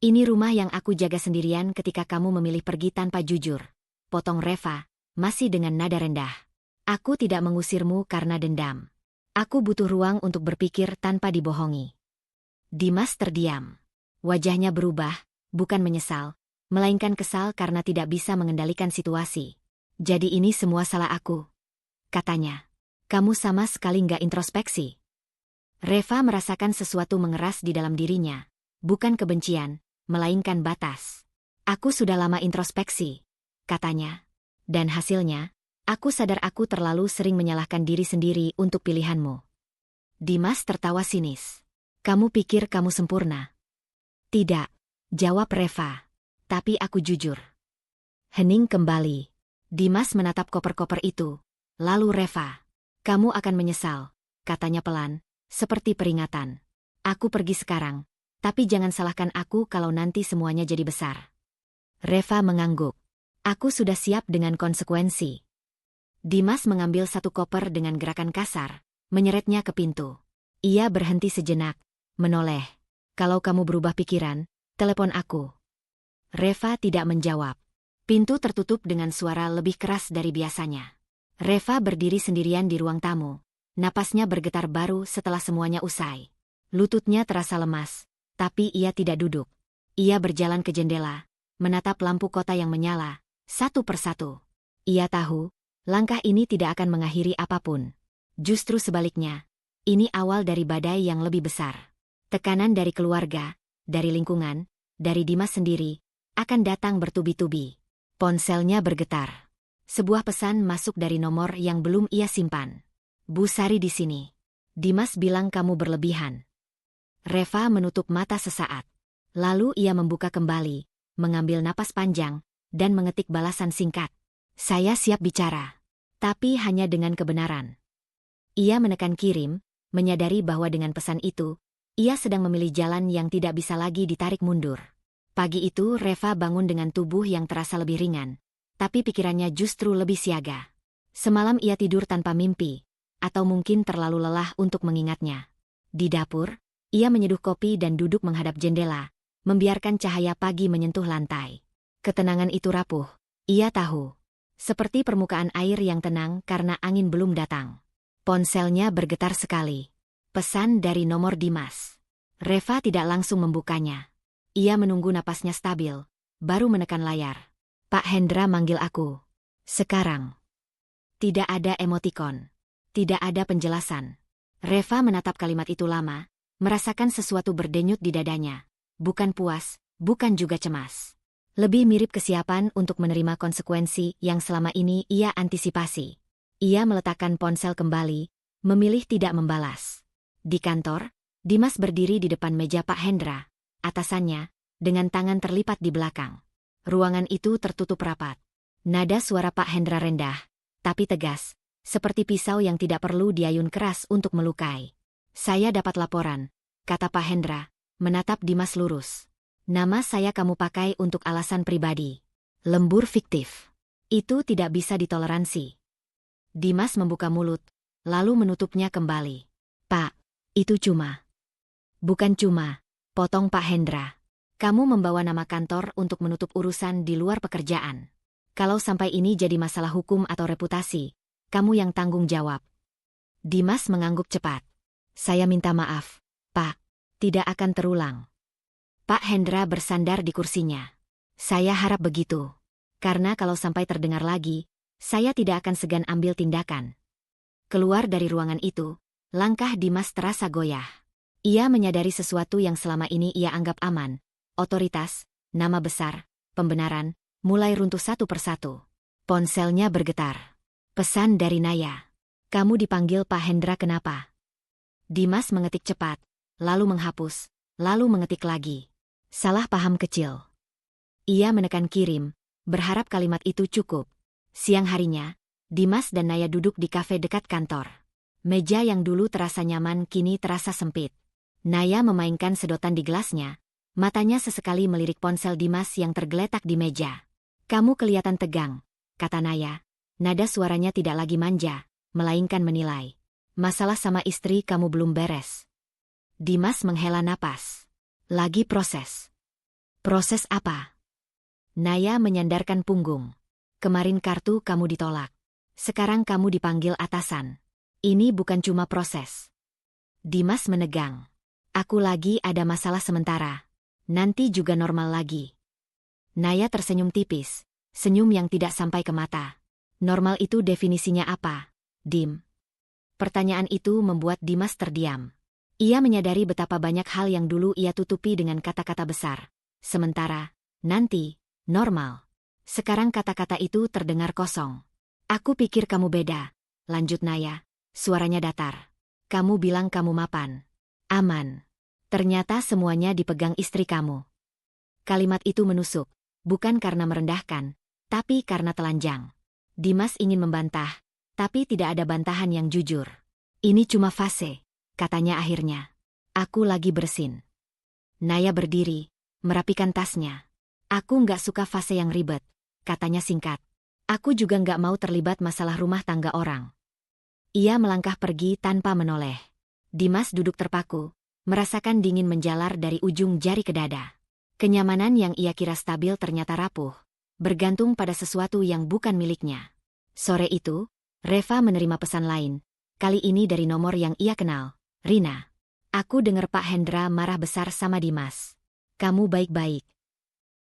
Ini rumah yang aku jaga sendirian ketika kamu memilih pergi tanpa jujur. Potong Reva, masih dengan nada rendah. Aku tidak mengusirmu karena dendam. Aku butuh ruang untuk berpikir tanpa dibohongi. Dimas terdiam. Wajahnya berubah, bukan menyesal, melainkan kesal karena tidak bisa mengendalikan situasi. Jadi ini semua salah aku, katanya. Kamu sama sekali nggak introspeksi. Reva merasakan sesuatu mengeras di dalam dirinya. Bukan kebencian, melainkan batas. Aku sudah lama introspeksi, katanya. Dan hasilnya, aku sadar aku terlalu sering menyalahkan diri sendiri untuk pilihanmu. Dimas tertawa sinis. Kamu pikir kamu sempurna? Tidak, jawab Reva. Tapi aku jujur. Hening kembali. Dimas menatap koper-koper itu. Lalu Reva. Kamu akan menyesal, katanya pelan, seperti peringatan. Aku pergi sekarang, tapi jangan salahkan aku kalau nanti semuanya jadi besar. Reva mengangguk. Aku sudah siap dengan konsekuensi. Dimas mengambil satu koper dengan gerakan kasar, menyeretnya ke pintu. Ia berhenti sejenak, menoleh. Kalau kamu berubah pikiran, telepon aku. Reva tidak menjawab. Pintu tertutup dengan suara lebih keras dari biasanya. Reva berdiri sendirian di ruang tamu. Napasnya bergetar baru setelah semuanya usai. Lututnya terasa lemas, tapi ia tidak duduk. Ia berjalan ke jendela, menatap lampu kota yang menyala, satu persatu. Ia tahu, langkah ini tidak akan mengakhiri apapun. Justru sebaliknya, ini awal dari badai yang lebih besar. Tekanan dari keluarga, dari lingkungan, dari Dimas sendiri, akan datang bertubi-tubi. Ponselnya bergetar. Sebuah pesan masuk dari nomor yang belum ia simpan. Bu Sari di sini. Dimas bilang kamu berlebihan. Reva menutup mata sesaat. Lalu ia membuka kembali, mengambil napas panjang, dan mengetik balasan singkat. Saya siap bicara. Tapi hanya dengan kebenaran. Ia menekan kirim, menyadari bahwa dengan pesan itu, ia sedang memilih jalan yang tidak bisa lagi ditarik mundur. Pagi itu Reva bangun dengan tubuh yang terasa lebih ringan. Tapi pikirannya justru lebih siaga. Semalam ia tidur tanpa mimpi, atau mungkin terlalu lelah untuk mengingatnya. Di dapur, ia menyeduh kopi dan duduk menghadap jendela, membiarkan cahaya pagi menyentuh lantai. Ketenangan itu rapuh, ia tahu. Seperti permukaan air yang tenang karena angin belum datang. Ponselnya bergetar sekali. Pesan dari nomor Dimas. Reva tidak langsung membukanya. Ia menunggu napasnya stabil, baru menekan layar. Pak Hendra manggil aku. Sekarang. Tidak ada emotikon. Tidak ada penjelasan. Reva menatap kalimat itu lama, merasakan sesuatu berdenyut di dadanya. Bukan puas, bukan juga cemas. Lebih mirip kesiapan untuk menerima konsekuensi yang selama ini ia antisipasi. Ia meletakkan ponsel kembali, memilih tidak membalas. Di kantor, Dimas berdiri di depan meja Pak Hendra, atasannya, dengan tangan terlipat di belakang. Ruangan itu tertutup rapat. Nada suara Pak Hendra rendah, tapi tegas, seperti pisau yang tidak perlu diayun keras untuk melukai. Saya dapat laporan, kata Pak Hendra, menatap Dimas lurus. Nama saya kamu pakai untuk alasan pribadi. Lembur fiktif. Itu tidak bisa ditoleransi. Dimas membuka mulut, lalu menutupnya kembali. Pak, itu cuma. Bukan cuma, potong Pak Hendra. Kamu membawa nama kantor untuk menutup urusan di luar pekerjaan. Kalau sampai ini jadi masalah hukum atau reputasi, kamu yang tanggung jawab. Dimas mengangguk cepat. Saya minta maaf, Pak. Tidak akan terulang. Pak Hendra bersandar di kursinya. Saya harap begitu. Karena kalau sampai terdengar lagi, saya tidak akan segan ambil tindakan. Keluar dari ruangan itu, langkah Dimas terasa goyah. Ia menyadari sesuatu yang selama ini ia anggap aman. Otoritas, nama besar, pembenaran, mulai runtuh satu persatu. Ponselnya bergetar. Pesan dari Naya. Kamu dipanggil Pak Hendra kenapa? Dimas mengetik cepat, lalu menghapus, lalu mengetik lagi. Salah paham kecil. Ia menekan kirim, berharap kalimat itu cukup. Siang harinya, Dimas dan Naya duduk di kafe dekat kantor. Meja yang dulu terasa nyaman kini terasa sempit. Naya memainkan sedotan di gelasnya, matanya sesekali melirik ponsel Dimas yang tergeletak di meja. Kamu kelihatan tegang, kata Naya. Nada suaranya tidak lagi manja, melainkan menilai. Masalah sama istri kamu belum beres. Dimas menghela napas. Lagi proses. Proses apa? Naya menyandarkan punggung. Kemarin kartu kamu ditolak. Sekarang kamu dipanggil atasan. Ini bukan cuma proses. Dimas menegang. Aku lagi ada masalah sementara. Nanti juga normal lagi. Naya tersenyum tipis. Senyum yang tidak sampai ke mata. Normal itu definisinya apa, Dim? Pertanyaan itu membuat Dimas terdiam. Ia menyadari betapa banyak hal yang dulu ia tutupi dengan kata-kata besar. Sementara, nanti, normal. Sekarang kata-kata itu terdengar kosong. Aku pikir kamu beda, lanjut Naya. Suaranya datar. Kamu bilang kamu mapan. Aman. Ternyata semuanya dipegang istri kamu. Kalimat itu menusuk, bukan karena merendahkan, tapi karena telanjang. Dimas ingin membantah, tapi tidak ada bantahan yang jujur. Ini cuma fase, katanya akhirnya. Aku lagi bersin. Naya berdiri, merapikan tasnya. Aku nggak suka fase yang ribet, katanya singkat. Aku juga nggak mau terlibat masalah rumah tangga orang. Ia melangkah pergi tanpa menoleh. Dimas duduk terpaku, merasakan dingin menjalar dari ujung jari ke dada. Kenyamanan yang ia kira stabil ternyata rapuh, bergantung pada sesuatu yang bukan miliknya. Sore itu, Reva menerima pesan lain, kali ini dari nomor yang ia kenal, Rina. Aku dengar Pak Hendra marah besar sama Dimas. Kamu baik-baik.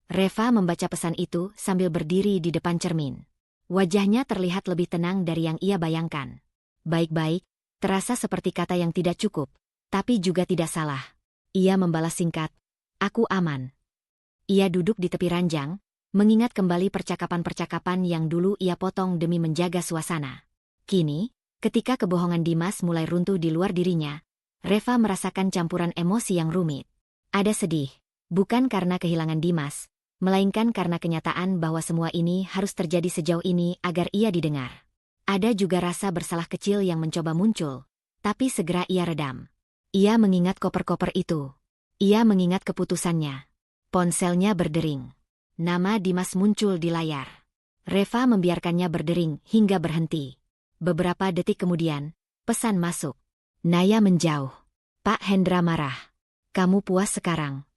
Reva membaca pesan itu sambil berdiri di depan cermin. Wajahnya terlihat lebih tenang dari yang ia bayangkan. Baik-baik, terasa seperti kata yang tidak cukup, tapi juga tidak salah. Ia membalas singkat, aku aman. Ia duduk di tepi ranjang, mengingat kembali percakapan-percakapan yang dulu ia potong demi menjaga suasana. Kini, ketika kebohongan Dimas mulai runtuh di luar dirinya, Reva merasakan campuran emosi yang rumit. Ada sedih, bukan karena kehilangan Dimas, melainkan karena kenyataan bahwa semua ini harus terjadi sejauh ini agar ia didengar. Ada juga rasa bersalah kecil yang mencoba muncul, tapi segera ia redam. Ia mengingat koper-koper itu. Ia mengingat keputusannya. Ponselnya berdering. Nama Dimas muncul di layar. Reva membiarkannya berdering hingga berhenti. Beberapa detik kemudian, pesan masuk. Naya menjauh. Pak Hendra marah. Kamu puas sekarang?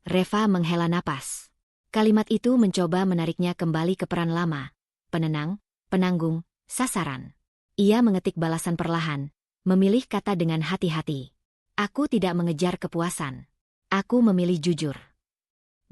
Reva menghela napas. Kalimat itu mencoba menariknya kembali ke peran lama. Penenang, penanggung, sasaran. Ia mengetik balasan perlahan, memilih kata dengan hati-hati. Aku tidak mengejar kepuasan. Aku memilih jujur.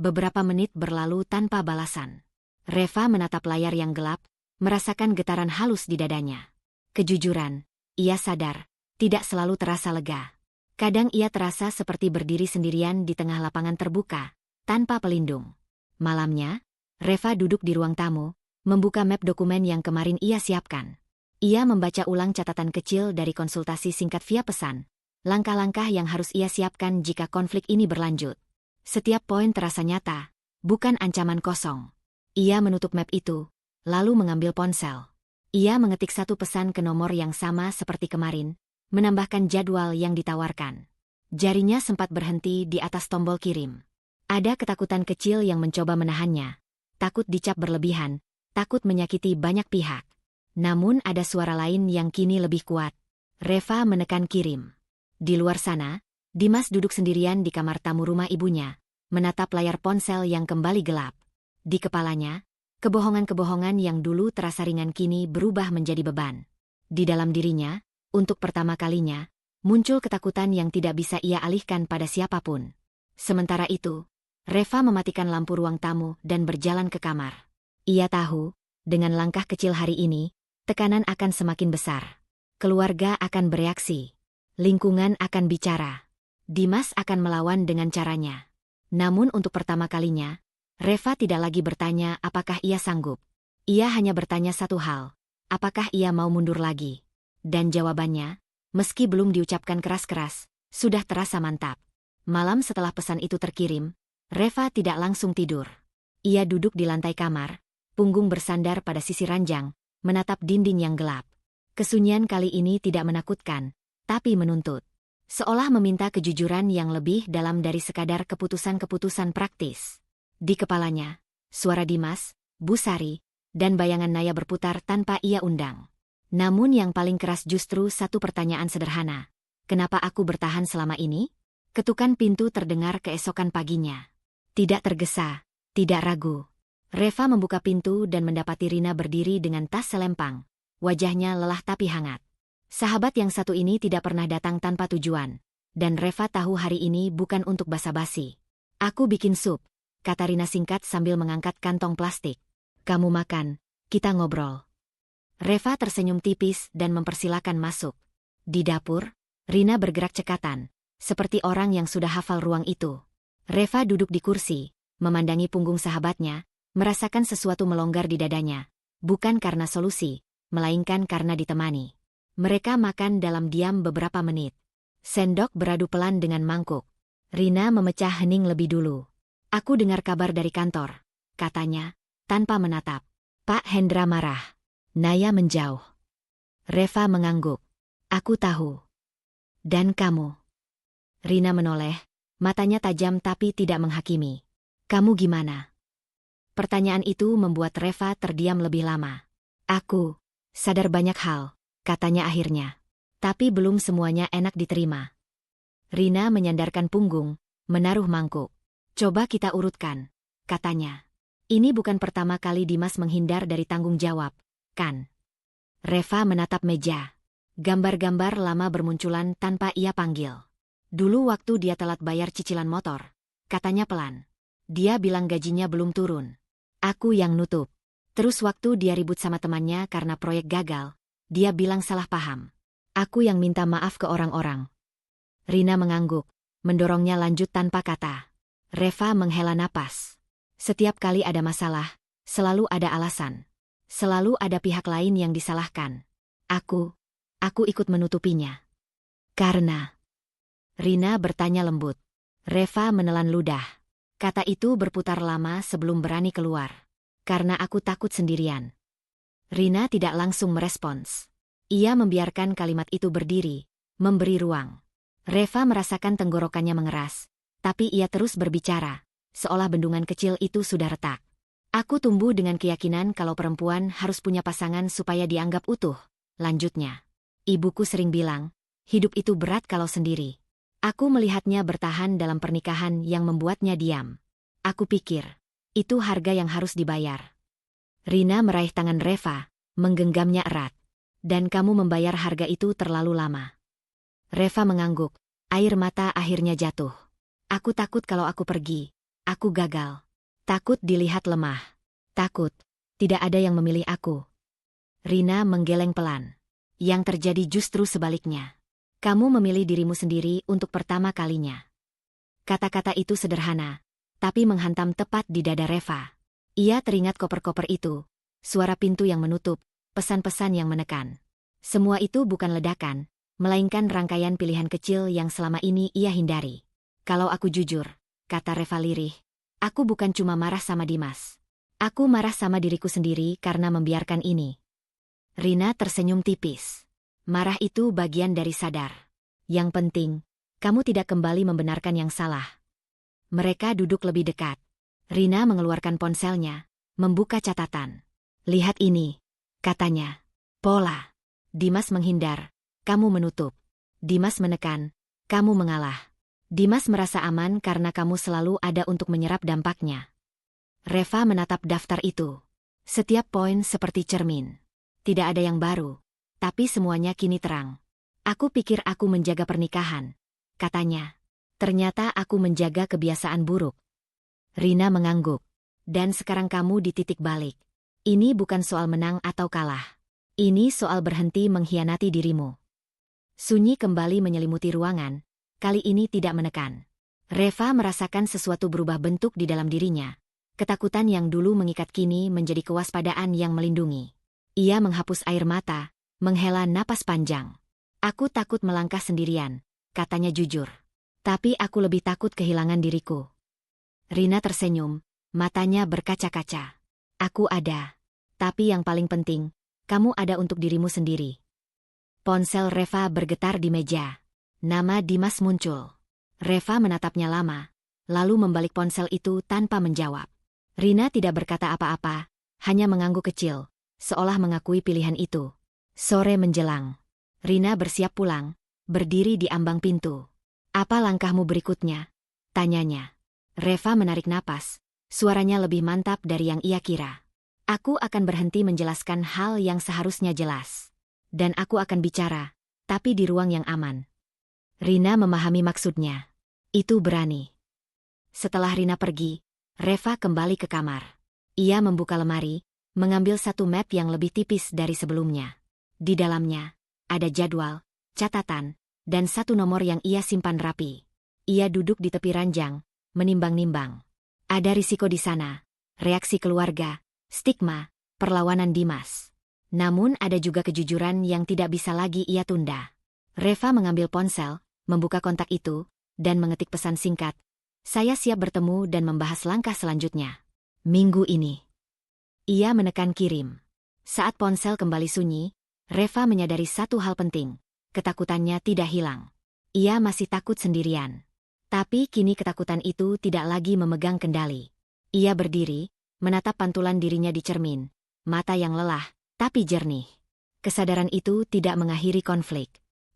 Beberapa menit berlalu tanpa balasan. Reva menatap layar yang gelap, merasakan getaran halus di dadanya. Kejujuran, ia sadar, tidak selalu terasa lega. Kadang ia terasa seperti berdiri sendirian di tengah lapangan terbuka, tanpa pelindung. Malamnya, Reva duduk di ruang tamu, membuka map dokumen yang kemarin ia siapkan. Ia membaca ulang catatan kecil dari konsultasi singkat via pesan, langkah-langkah yang harus ia siapkan jika konflik ini berlanjut. Setiap poin terasa nyata, bukan ancaman kosong. Ia menutup map itu, lalu mengambil ponsel. Ia mengetik satu pesan ke nomor yang sama seperti kemarin, menambahkan jadwal yang ditawarkan. Jarinya sempat berhenti di atas tombol kirim. Ada ketakutan kecil yang mencoba menahannya. Takut dicap berlebihan, takut menyakiti banyak pihak. Namun ada suara lain yang kini lebih kuat. Reva menekan kirim. Di luar sana, Dimas duduk sendirian di kamar tamu rumah ibunya, menatap layar ponsel yang kembali gelap. Di kepalanya, kebohongan-kebohongan yang dulu terasa ringan kini berubah menjadi beban. Di dalam dirinya, untuk pertama kalinya, muncul ketakutan yang tidak bisa ia alihkan pada siapapun. Sementara itu, Reva mematikan lampu ruang tamu dan berjalan ke kamar. Ia tahu, dengan langkah kecil hari ini, tekanan akan semakin besar. Keluarga akan bereaksi. Lingkungan akan bicara. Dimas akan melawan dengan caranya. Namun untuk pertama kalinya, Reva tidak lagi bertanya apakah ia sanggup. Ia hanya bertanya satu hal. apakah ia mau mundur lagi. Dan jawabannya, meski belum diucapkan keras-keras, sudah terasa mantap. Malam setelah pesan itu terkirim, Reva tidak langsung tidur. Ia duduk di lantai kamar, punggung bersandar pada sisi ranjang, menatap dinding yang gelap. Kesunyian kali ini tidak menakutkan, tapi menuntut. Seolah meminta kejujuran yang lebih dalam dari sekadar keputusan-keputusan praktis. Di kepalanya, suara Dimas, Bu Sari, dan bayangan Naya berputar tanpa ia undang. Namun yang paling keras justru satu pertanyaan sederhana. Kenapa aku bertahan selama ini? Ketukan pintu terdengar keesokan paginya. Tidak tergesa, tidak ragu. Reva membuka pintu dan mendapati Rina berdiri dengan tas selempang. Wajahnya lelah tapi hangat. Sahabat yang satu ini tidak pernah datang tanpa tujuan. Dan Reva tahu hari ini bukan untuk basa-basi. Aku bikin sup, kata Rina singkat sambil mengangkat kantong plastik. Kamu makan, kita ngobrol. Reva tersenyum tipis dan mempersilakan masuk. Di dapur, Rina bergerak cekatan, seperti orang yang sudah hafal ruang itu. Reva duduk di kursi, memandangi punggung sahabatnya, merasakan sesuatu melonggar di dadanya. Bukan karena solusi, melainkan karena ditemani. Mereka makan dalam diam beberapa menit. Sendok beradu pelan dengan mangkuk. Rina memecah hening lebih dulu. Aku dengar kabar dari kantor, katanya, tanpa menatap. Pak Hendra marah. Naya menjauh. Reva mengangguk. Aku tahu. Dan kamu? Rina menoleh, matanya tajam tapi tidak menghakimi. Kamu gimana? Pertanyaan itu membuat Reva terdiam lebih lama. Aku sadar banyak hal, katanya akhirnya. Tapi belum semuanya enak diterima. Rina menyandarkan punggung, menaruh mangkuk. Coba kita urutkan, katanya. Ini bukan pertama kali Dimas menghindar dari tanggung jawab, kan? Reva menatap meja. Gambar-gambar lama bermunculan tanpa ia panggil. Dulu waktu dia telat bayar cicilan motor, katanya pelan. Dia bilang gajinya belum turun. Aku yang nutup. Terus waktu dia ribut sama temannya karena proyek gagal, dia bilang salah paham. Aku yang minta maaf ke orang-orang. Rina mengangguk, mendorongnya lanjut tanpa kata. Reva menghela napas. Setiap kali ada masalah, selalu ada alasan. Selalu ada pihak lain yang disalahkan. Aku ikut menutupinya. Karena... Rina bertanya lembut. Reva menelan ludah. Kata itu berputar lama sebelum berani keluar. Karena aku takut sendirian. Rina tidak langsung merespons. Ia membiarkan kalimat itu berdiri, memberi ruang. Reva merasakan tenggorokannya mengeras, tapi ia terus berbicara, seolah bendungan kecil itu sudah retak. Aku tumbuh dengan keyakinan kalau perempuan harus punya pasangan supaya dianggap utuh, lanjutnya. Ibuku sering bilang, hidup itu berat kalau sendiri. Aku melihatnya bertahan dalam pernikahan yang membuatnya diam. Aku pikir, itu harga yang harus dibayar. Rina meraih tangan Reva, menggenggamnya erat. Dan kamu membayar harga itu terlalu lama. Reva mengangguk, air mata akhirnya jatuh. Aku takut kalau aku pergi, aku gagal. Takut dilihat lemah. Takut, tidak ada yang memilih aku. Rina menggeleng pelan. Yang terjadi justru sebaliknya. Kamu memilih dirimu sendiri untuk pertama kalinya. Kata-kata itu sederhana, tapi menghantam tepat di dada Reva. Ia teringat koper-koper itu, suara pintu yang menutup, pesan-pesan yang menekan. Semua itu bukan ledakan, melainkan rangkaian pilihan kecil yang selama ini ia hindari. Kalau aku jujur, kata Reva lirih, aku bukan cuma marah sama Dimas. Aku marah sama diriku sendiri karena membiarkan ini. Rina tersenyum tipis. Marah itu bagian dari sadar. Yang penting, kamu tidak kembali membenarkan yang salah. Mereka duduk lebih dekat. Rina mengeluarkan ponselnya, membuka catatan. Lihat ini, katanya. Pola. Dimas menghindar, kamu menutup. Dimas menekan, kamu mengalah. Dimas merasa aman karena kamu selalu ada untuk menyerap dampaknya. Reva menatap daftar itu. Setiap poin seperti cermin. Tidak ada yang baru. Tapi semuanya kini terang. Aku pikir aku menjaga pernikahan, katanya. Ternyata aku menjaga kebiasaan buruk. Rina mengangguk. Dan sekarang kamu di titik balik. Ini bukan soal menang atau kalah. Ini soal berhenti mengkhianati dirimu. Sunyi kembali menyelimuti ruangan, kali ini tidak menekan. Reva merasakan sesuatu berubah bentuk di dalam dirinya. Ketakutan yang dulu mengikat kini menjadi kewaspadaan yang melindungi. Ia menghapus air mata, menghela napas panjang. Aku takut melangkah sendirian, katanya jujur. Tapi aku lebih takut kehilangan diriku. Rina tersenyum, matanya berkaca-kaca. Aku ada. Tapi yang paling penting, kamu ada untuk dirimu sendiri. Ponsel Reva bergetar di meja. Nama Dimas muncul. Reva menatapnya lama, lalu membalik ponsel itu tanpa menjawab. Rina tidak berkata apa-apa, hanya mengangguk kecil, seolah mengakui pilihan itu. Sore menjelang. Rina bersiap pulang, berdiri di ambang pintu. Apa langkahmu berikutnya? Tanyanya. Reva menarik napas, suaranya lebih mantap dari yang ia kira. Aku akan berhenti menjelaskan hal yang seharusnya jelas. Dan aku akan bicara, tapi di ruang yang aman. Rina memahami maksudnya. Itu berani. Setelah Rina pergi, Reva kembali ke kamar. Ia membuka lemari, mengambil satu map yang lebih tipis dari sebelumnya. Di dalamnya, ada jadwal, catatan, dan satu nomor yang ia simpan rapi. Ia duduk di tepi ranjang, menimbang-nimbang. Ada risiko di sana, reaksi keluarga, stigma, perlawanan Dimas. Namun ada juga kejujuran yang tidak bisa lagi ia tunda. Reva mengambil ponsel, membuka kontak itu, dan mengetik pesan singkat. Saya siap bertemu dan membahas langkah selanjutnya. Minggu ini. Ia menekan kirim. Saat ponsel kembali sunyi, Reva menyadari satu hal penting. Ketakutannya tidak hilang. Ia masih takut sendirian. Tapi kini ketakutan itu tidak lagi memegang kendali. Ia berdiri, menatap pantulan dirinya di cermin. Mata yang lelah, tapi jernih. Kesadaran itu tidak mengakhiri konflik.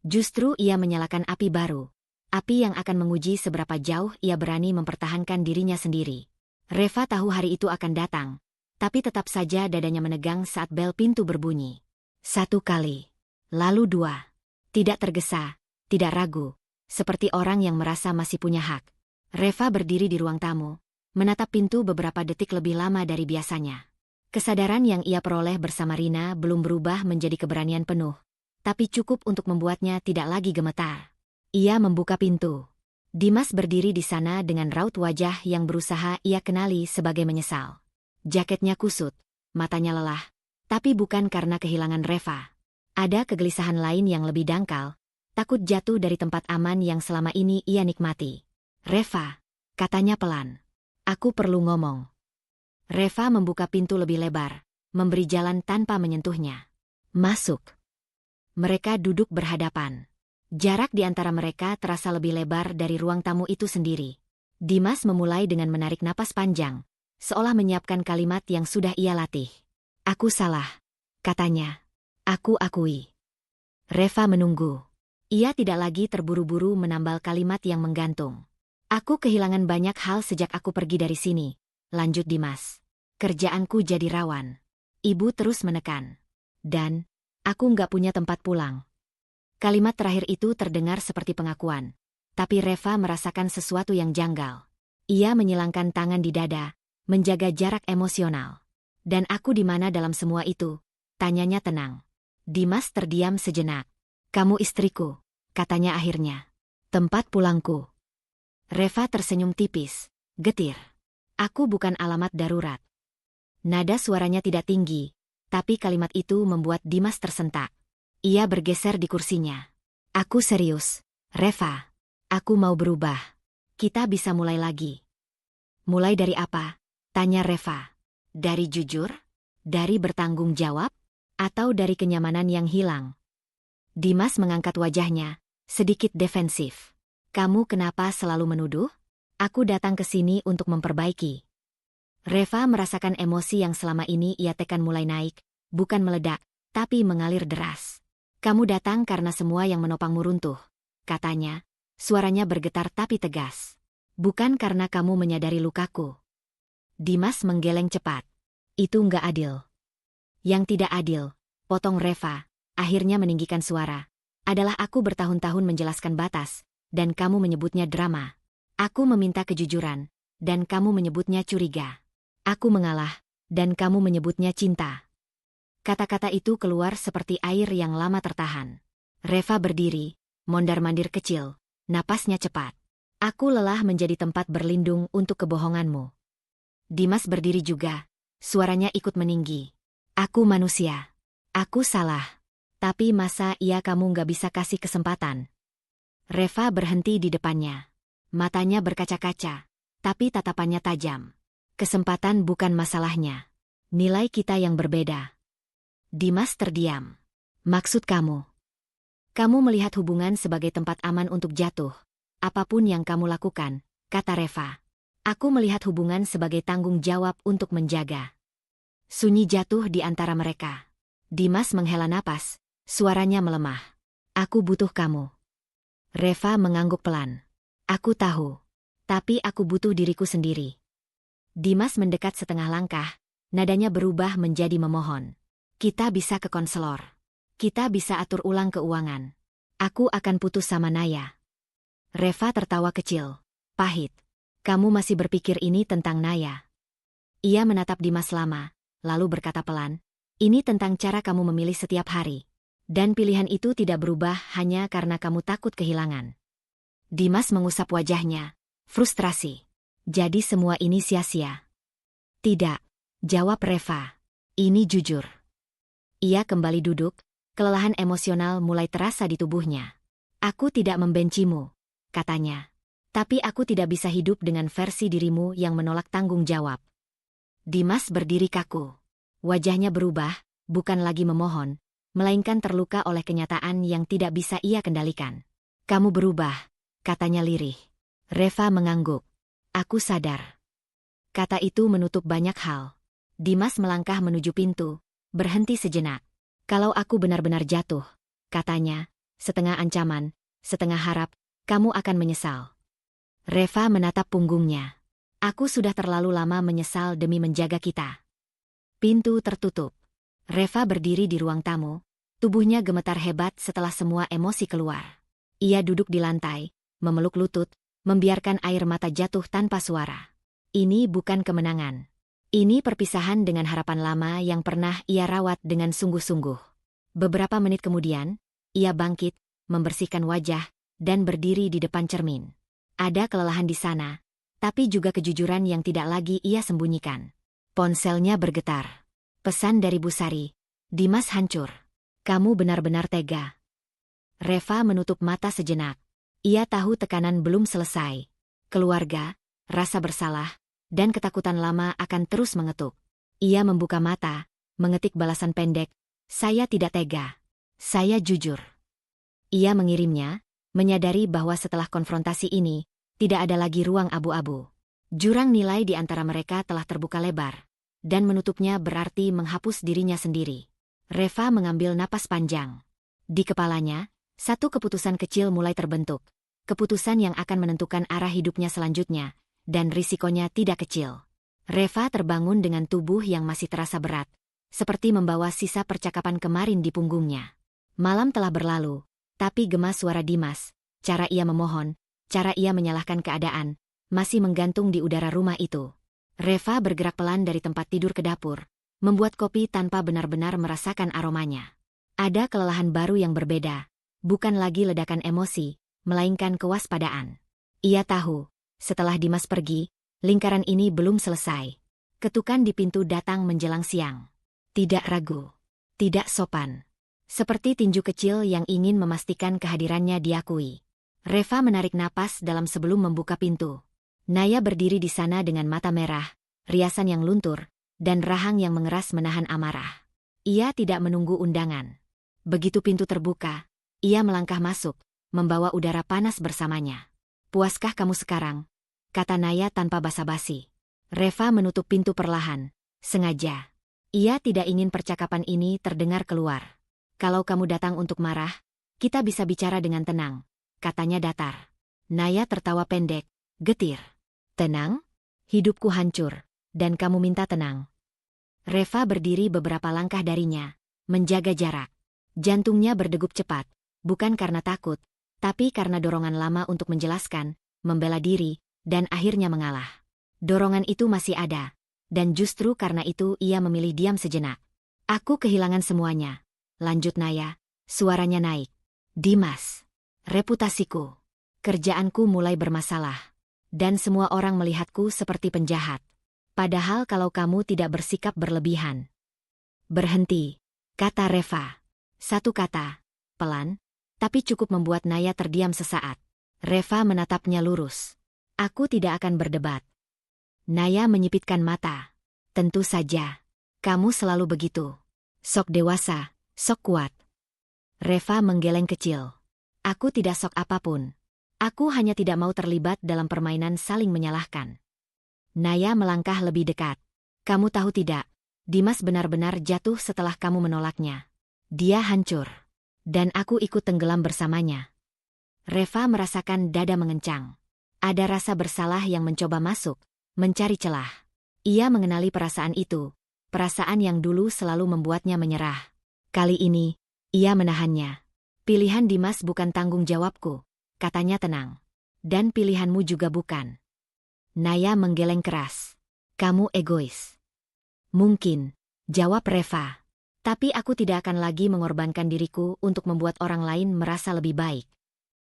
Justru ia menyalakan api baru. Api yang akan menguji seberapa jauh ia berani mempertahankan dirinya sendiri. Reva tahu hari itu akan datang. Tapi tetap saja dadanya menegang saat bel pintu berbunyi. 1 kali. Lalu 2. Tidak tergesa, tidak ragu. Seperti orang yang merasa masih punya hak. Reva berdiri di ruang tamu, menatap pintu beberapa detik lebih lama dari biasanya. Kesadaran yang ia peroleh bersama Rina belum berubah menjadi keberanian penuh, tapi cukup untuk membuatnya tidak lagi gemetar. Ia membuka pintu. Dimas berdiri di sana dengan raut wajah yang berusaha ia kenali sebagai menyesal. Jaketnya kusut, matanya lelah, tapi bukan karena kehilangan Reva. Ada kegelisahan lain yang lebih dangkal, takut jatuh dari tempat aman yang selama ini ia nikmati. Reva, katanya pelan. Aku perlu ngomong. Reva membuka pintu lebih lebar, memberi jalan tanpa menyentuhnya. Masuk. Mereka duduk berhadapan. Jarak di antara mereka terasa lebih lebar dari ruang tamu itu sendiri. Dimas memulai dengan menarik napas panjang, seolah menyiapkan kalimat yang sudah ia latih. Aku salah, katanya. Aku akui. Reva menunggu. Ia tidak lagi terburu-buru menambal kalimat yang menggantung. Aku kehilangan banyak hal sejak aku pergi dari sini, lanjut Dimas. Kerjaanku jadi rawan. Ibu terus menekan. Dan, aku nggak punya tempat pulang. Kalimat terakhir itu terdengar seperti pengakuan. Tapi Reva merasakan sesuatu yang janggal. Ia menyilangkan tangan di dada, menjaga jarak emosional. Dan aku di mana dalam semua itu? Tanyanya tenang. Dimas terdiam sejenak. Kamu istriku, katanya akhirnya. Tempat pulangku. Reva tersenyum tipis, getir. Aku bukan alamat darurat. Nada suaranya tidak tinggi, tapi kalimat itu membuat Dimas tersentak. Ia bergeser di kursinya. Aku serius, Reva. Aku mau berubah. Kita bisa mulai lagi. Mulai dari apa? Tanya Reva. Dari jujur? Dari bertanggung jawab? Atau dari kenyamanan yang hilang? Dimas mengangkat wajahnya, sedikit defensif. Kamu kenapa selalu menuduh? Aku datang ke sini untuk memperbaiki. Reva merasakan emosi yang selama ini ia tekan mulai naik, bukan meledak, tapi mengalir deras. Kamu datang karena semua yang menopangmu runtuh, katanya, suaranya bergetar tapi tegas. Bukan karena kamu menyadari lukaku. Dimas menggeleng cepat. Itu nggak adil. Yang tidak adil, potong Reva, akhirnya meninggikan suara, adalah aku bertahun-tahun menjelaskan batas, dan kamu menyebutnya drama. Aku meminta kejujuran, dan kamu menyebutnya curiga. Aku mengalah, dan kamu menyebutnya cinta. Kata-kata itu keluar seperti air yang lama tertahan. Reva berdiri, mondar-mandir kecil, napasnya cepat. Aku lelah menjadi tempat berlindung untuk kebohonganmu. Dimas berdiri juga, suaranya ikut meninggi. Aku manusia. Aku salah. Tapi masa iya kamu nggak bisa kasih kesempatan? Reva berhenti di depannya. Matanya berkaca-kaca, tapi tatapannya tajam. Kesempatan bukan masalahnya. Nilai kita yang berbeda. Dimas terdiam. Maksud kamu? Kamu melihat hubungan sebagai tempat aman untuk jatuh. Apapun yang kamu lakukan, kata Reva. Aku melihat hubungan sebagai tanggung jawab untuk menjaga. Sunyi jatuh di antara mereka. Dimas menghela napas, suaranya melemah. Aku butuh kamu. Reva mengangguk pelan. Aku tahu. Tapi aku butuh diriku sendiri. Dimas mendekat setengah langkah, nadanya berubah menjadi memohon. Kita bisa ke konselor. Kita bisa atur ulang keuangan. Aku akan putus sama Naya. Reva tertawa kecil. Pahit. Kamu masih berpikir ini tentang Naya? Ia menatap Dimas lama, lalu berkata pelan, ini tentang cara kamu memilih setiap hari. Dan pilihan itu tidak berubah hanya karena kamu takut kehilangan. Dimas mengusap wajahnya. Frustrasi. Jadi semua ini sia-sia. Tidak, jawab Reva. Ini jujur. Ia kembali duduk, kelelahan emosional mulai terasa di tubuhnya. Aku tidak membencimu, katanya. Tapi aku tidak bisa hidup dengan versi dirimu yang menolak tanggung jawab. Dimas berdiri kaku. Wajahnya berubah, bukan lagi memohon, melainkan terluka oleh kenyataan yang tidak bisa ia kendalikan. Kamu berubah, katanya lirih. Reva mengangguk. Aku sadar. Kata itu menutup banyak hal. Dimas melangkah menuju pintu, berhenti sejenak. Kalau aku benar-benar jatuh, katanya, setengah ancaman, setengah harap, kamu akan menyesal. Reva menatap punggungnya. Aku sudah terlalu lama menyesal demi menjaga kita. Pintu tertutup. Reva berdiri di ruang tamu, tubuhnya gemetar hebat setelah semua emosi keluar. Ia duduk di lantai, memeluk lutut, membiarkan air mata jatuh tanpa suara. Ini bukan kemenangan. Ini perpisahan dengan harapan lama yang pernah ia rawat dengan sungguh-sungguh. Beberapa menit kemudian, ia bangkit, membersihkan wajah, dan berdiri di depan cermin. Ada kelelahan di sana, tapi juga kejujuran yang tidak lagi ia sembunyikan. Ponselnya bergetar. Pesan dari Bu Sari. Dimas hancur. Kamu benar-benar tega. Reva menutup mata sejenak. Ia tahu tekanan belum selesai. Keluarga, rasa bersalah, dan ketakutan lama akan terus mengetuk. Ia membuka mata, mengetik balasan pendek. Saya tidak tega. Saya jujur. Ia mengirimnya, menyadari bahwa setelah konfrontasi ini, tidak ada lagi ruang abu-abu. Jurang nilai di antara mereka telah terbuka lebar, dan menutupnya berarti menghapus dirinya sendiri. Reva mengambil napas panjang. Di kepalanya, satu keputusan kecil mulai terbentuk. Keputusan yang akan menentukan arah hidupnya selanjutnya, dan risikonya tidak kecil. Reva terbangun dengan tubuh yang masih terasa berat, seperti membawa sisa percakapan kemarin di punggungnya. Malam telah berlalu, tapi gema suara Dimas, cara ia memohon, cara ia menyalahkan keadaan, masih menggantung di udara rumah itu. Reva bergerak pelan dari tempat tidur ke dapur, membuat kopi tanpa benar-benar merasakan aromanya. Ada kelelahan baru yang berbeda, bukan lagi ledakan emosi, melainkan kewaspadaan. Ia tahu, setelah Dimas pergi, lingkaran ini belum selesai. Ketukan di pintu datang menjelang siang. Tidak ragu. Tidak sopan. Seperti tinju kecil yang ingin memastikan kehadirannya diakui. Reva menarik napas dalam sebelum membuka pintu. Naya berdiri di sana dengan mata merah, riasan yang luntur, dan rahang yang mengeras menahan amarah. Ia tidak menunggu undangan. Begitu pintu terbuka, ia melangkah masuk, membawa udara panas bersamanya. Puaskah kamu sekarang? Kata Naya tanpa basa-basi. Reva menutup pintu perlahan, sengaja. Ia tidak ingin percakapan ini terdengar keluar. Kalau kamu datang untuk marah, kita bisa bicara dengan tenang, katanya datar. Naya tertawa pendek, getir. Tenang? Hidupku hancur, dan kamu minta tenang. Reva berdiri beberapa langkah darinya, menjaga jarak. Jantungnya berdegup cepat, bukan karena takut, tapi karena dorongan lama untuk menjelaskan, membela diri, dan akhirnya mengalah. Dorongan itu masih ada, dan justru karena itu ia memilih diam sejenak. Aku kehilangan semuanya, lanjut Naya, suaranya naik. Dimas, reputasiku, kerjaanku mulai bermasalah, dan semua orang melihatku seperti penjahat. Padahal kalau kamu tidak bersikap berlebihan. Berhenti. kata Reva. Satu kata, pelan, tapi cukup membuat Naya terdiam sesaat. Reva menatapnya lurus. Aku tidak akan berdebat. Naya menyipitkan mata. Tentu saja. Kamu selalu begitu. Sok dewasa, sok kuat. Reva menggeleng kecil. Aku tidak sok apapun. Aku hanya tidak mau terlibat dalam permainan saling menyalahkan. Naya melangkah lebih dekat. Kamu tahu tidak, Dimas benar-benar jatuh setelah kamu menolaknya. Dia hancur. Dan aku ikut tenggelam bersamanya. Reva merasakan dada mengencang. Ada rasa bersalah yang mencoba masuk, mencari celah. Ia mengenali perasaan itu, perasaan yang dulu selalu membuatnya menyerah. Kali ini, ia menahannya. Pilihan Dimas bukan tanggung jawabku, katanya tenang. Dan pilihanmu juga bukan. Naya menggeleng keras. Kamu egois. Mungkin, jawab Reva. Tapi aku tidak akan lagi mengorbankan diriku untuk membuat orang lain merasa lebih baik.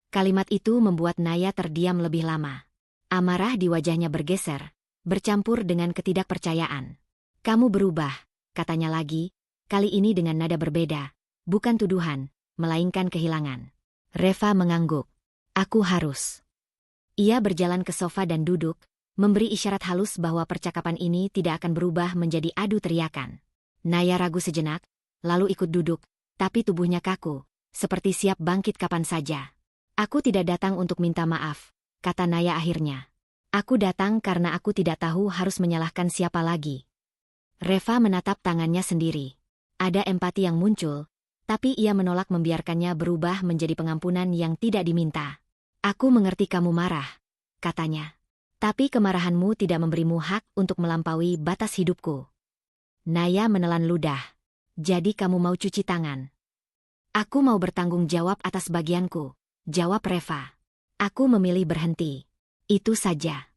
Kalimat itu membuat Naya terdiam lebih lama. Amarah di wajahnya bergeser, bercampur dengan ketidakpercayaan. Kamu berubah, katanya lagi, kali ini dengan nada berbeda. Bukan tuduhan, melainkan kehilangan. Reva mengangguk. Aku harus. Ia berjalan ke sofa dan duduk, memberi isyarat halus bahwa percakapan ini tidak akan berubah menjadi adu teriakan. Naya ragu sejenak, lalu ikut duduk, tapi tubuhnya kaku, seperti siap bangkit kapan saja. Aku tidak datang untuk minta maaf, kata Naya akhirnya. Aku datang karena aku tidak tahu harus menyalahkan siapa lagi. Reva menatap tangannya sendiri. Ada empati yang muncul, tapi ia menolak membiarkannya berubah menjadi pengampunan yang tidak diminta. Aku mengerti kamu marah, katanya. Tapi kemarahanmu tidak memberimu hak untuk melampaui batas hidupku. Naya menelan ludah. Jadi kamu mau cuci tangan? Aku mau bertanggung jawab atas bagianku, jawab Reva. Aku memilih berhenti. Itu saja.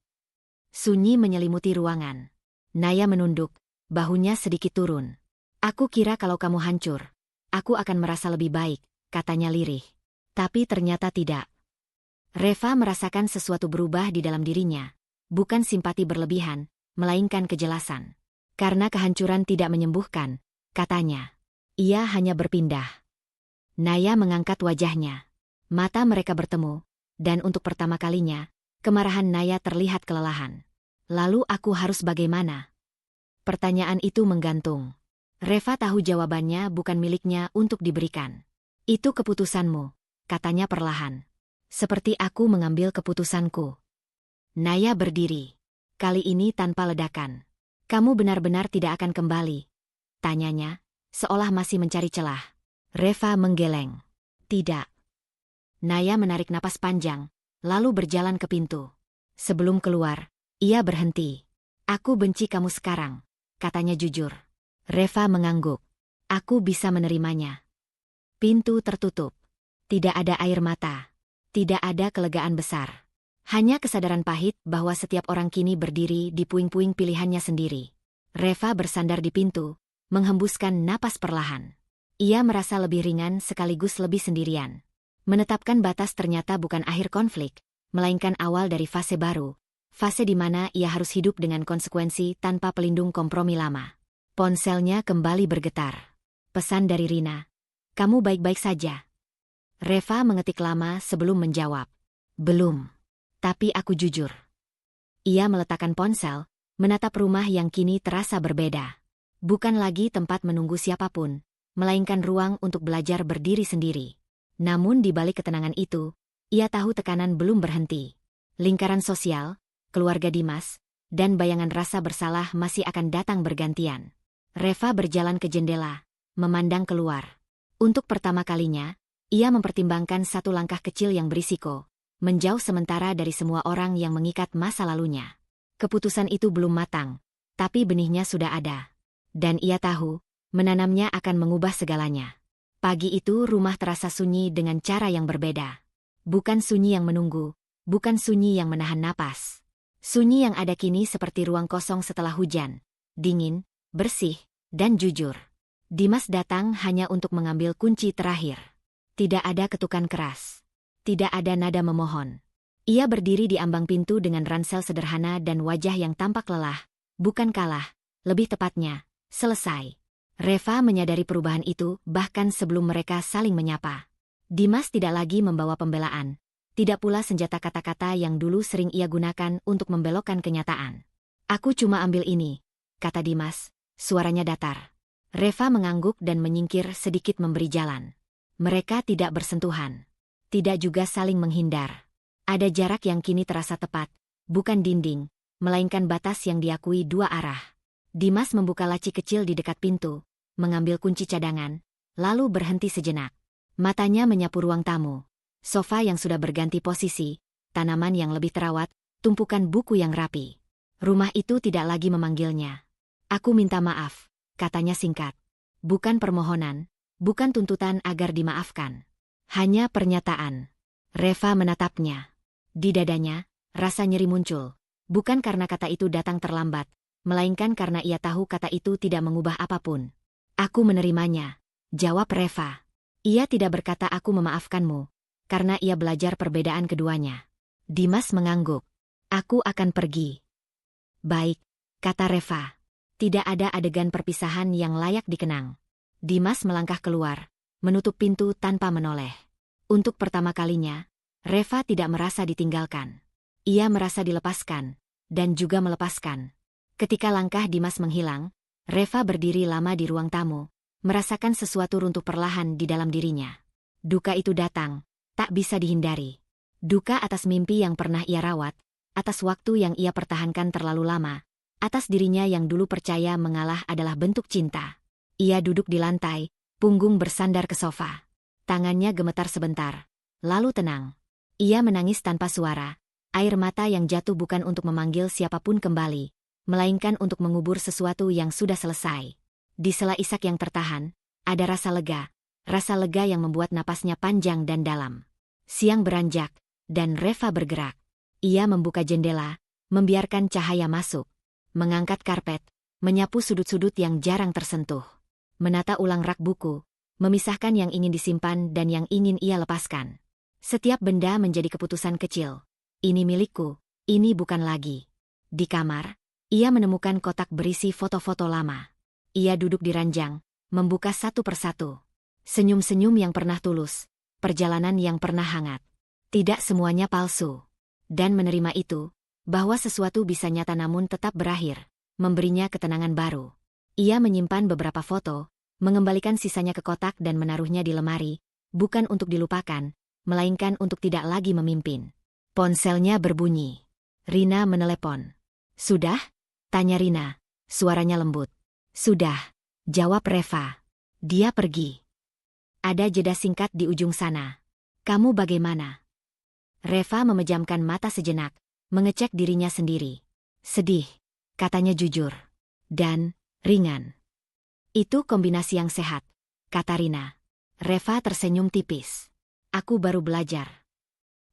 Sunyi menyelimuti ruangan. Naya menunduk, bahunya sedikit turun. Aku kira kalau kamu hancur, aku akan merasa lebih baik, katanya lirih. Tapi ternyata tidak. Reva merasakan sesuatu berubah di dalam dirinya. Bukan simpati berlebihan, melainkan kejelasan. Karena kehancuran tidak menyembuhkan, katanya. Ia hanya berpindah. Naya mengangkat wajahnya. Mata mereka bertemu, dan untuk pertama kalinya, kemarahan Naya terlihat kelelahan. Lalu aku harus bagaimana? Pertanyaan itu menggantung. Reva tahu jawabannya bukan miliknya untuk diberikan. Itu keputusanmu, katanya perlahan. Seperti aku mengambil keputusanku. Naya berdiri. Kali ini tanpa ledakan. Kamu benar-benar tidak akan kembali? Tanyanya, seolah masih mencari celah. Reva menggeleng. Tidak. Naya menarik napas panjang, lalu berjalan ke pintu. Sebelum keluar, ia berhenti. Aku benci kamu sekarang, katanya jujur. Reva mengangguk. Aku bisa menerimanya. Pintu tertutup. Tidak ada air mata. Tidak ada kelegaan besar. Hanya kesadaran pahit bahwa setiap orang kini berdiri di puing-puing pilihannya sendiri. Reva bersandar di pintu, menghembuskan napas perlahan. Ia merasa lebih ringan sekaligus lebih sendirian. Menetapkan batas ternyata bukan akhir konflik, melainkan awal dari fase baru. Fase di mana ia harus hidup dengan konsekuensi tanpa pelindung kompromi lama. Ponselnya kembali bergetar. Pesan dari Rina. Kamu baik-baik saja? Reva mengetik lama sebelum menjawab. Belum. Tapi aku jujur. Ia meletakkan ponsel, menatap rumah yang kini terasa berbeda. Bukan lagi tempat menunggu siapapun, melainkan ruang untuk belajar berdiri sendiri. Namun di balik ketenangan itu, ia tahu tekanan belum berhenti. Lingkaran sosial, keluarga Dimas, dan bayangan rasa bersalah masih akan datang bergantian. Reva berjalan ke jendela, memandang keluar. Untuk pertama kalinya, ia mempertimbangkan satu langkah kecil yang berisiko, menjauh sementara dari semua orang yang mengikat masa lalunya. Keputusan itu belum matang, tapi benihnya sudah ada. Dan ia tahu, menanamnya akan mengubah segalanya. Pagi itu rumah terasa sunyi dengan cara yang berbeda. Bukan sunyi yang menunggu, bukan sunyi yang menahan napas. Sunyi yang ada kini seperti ruang kosong setelah hujan. Dingin, bersih, dan jujur. Dimas datang hanya untuk mengambil kunci terakhir. Tidak ada ketukan keras. Tidak ada nada memohon. Ia berdiri di ambang pintu dengan ransel sederhana dan wajah yang tampak lelah. Bukan kalah, lebih tepatnya, selesai. Reva menyadari perubahan itu bahkan sebelum mereka saling menyapa. Dimas tidak lagi membawa pembelaan. Tidak pula senjata kata-kata yang dulu sering ia gunakan untuk membelokkan kenyataan. Aku cuma ambil ini, kata Dimas, suaranya datar. Reva mengangguk dan menyingkir sedikit memberi jalan. Mereka tidak bersentuhan. Tidak juga saling menghindar. Ada jarak yang kini terasa tepat, bukan dinding, melainkan batas yang diakui dua arah. Dimas membuka laci kecil di dekat pintu, mengambil kunci cadangan, lalu berhenti sejenak. Matanya menyapu ruang tamu. Sofa yang sudah berganti posisi, tanaman yang lebih terawat, tumpukan buku yang rapi. Rumah itu tidak lagi memanggilnya. Aku minta maaf, katanya singkat. Bukan permohonan, bukan tuntutan agar dimaafkan. Hanya pernyataan. Reva menatapnya. Di dadanya, rasa nyeri muncul. Bukan karena kata itu datang terlambat, melainkan karena ia tahu kata itu tidak mengubah apapun. Aku menerimanya, jawab Reva. Ia tidak berkata aku memaafkanmu, karena ia belajar perbedaan keduanya. Dimas mengangguk. Aku akan pergi. Baik, kata Reva. Tidak ada adegan perpisahan yang layak dikenang. Dimas melangkah keluar, menutup pintu tanpa menoleh. Untuk pertama kalinya, Reva tidak merasa ditinggalkan. Ia merasa dilepaskan, dan juga melepaskan. Ketika langkah Dimas menghilang, Reva berdiri lama di ruang tamu, merasakan sesuatu runtuh perlahan di dalam dirinya. Duka itu datang, tak bisa dihindari. Duka atas mimpi yang pernah ia rawat, atas waktu yang ia pertahankan terlalu lama, atas dirinya yang dulu percaya mengalah adalah bentuk cinta. Ia duduk di lantai, punggung bersandar ke sofa. Tangannya gemetar sebentar, lalu tenang. Ia menangis tanpa suara, air mata yang jatuh bukan untuk memanggil siapapun kembali, melainkan untuk mengubur sesuatu yang sudah selesai. Di sela isak yang tertahan, ada rasa lega yang membuat napasnya panjang dan dalam. Siang beranjak, dan Reva bergerak. Ia membuka jendela, membiarkan cahaya masuk. Mengangkat karpet, menyapu sudut-sudut yang jarang tersentuh. Menata ulang rak buku, memisahkan yang ingin disimpan dan yang ingin ia lepaskan. Setiap benda menjadi keputusan kecil. Ini milikku, ini bukan lagi. Di kamar, ia menemukan kotak berisi foto-foto lama. Ia duduk di ranjang, membuka satu persatu. Senyum-senyum yang pernah tulus, perjalanan yang pernah hangat. Tidak semuanya palsu. Dan menerima itu, bahwa sesuatu bisa nyata namun tetap berakhir, memberinya ketenangan baru. Ia menyimpan beberapa foto, mengembalikan sisanya ke kotak dan menaruhnya di lemari, bukan untuk dilupakan, melainkan untuk tidak lagi memimpin. Ponselnya berbunyi. Rina menelepon. Sudah? Tanya Rina, suaranya lembut. Sudah, jawab Reva. Dia pergi. Ada jeda singkat di ujung sana. Kamu bagaimana? Reva memejamkan mata sejenak, mengecek dirinya sendiri. Sedih, katanya jujur. Dan ringan. Itu kombinasi yang sehat, kata Rina. Reva tersenyum tipis. Aku baru belajar.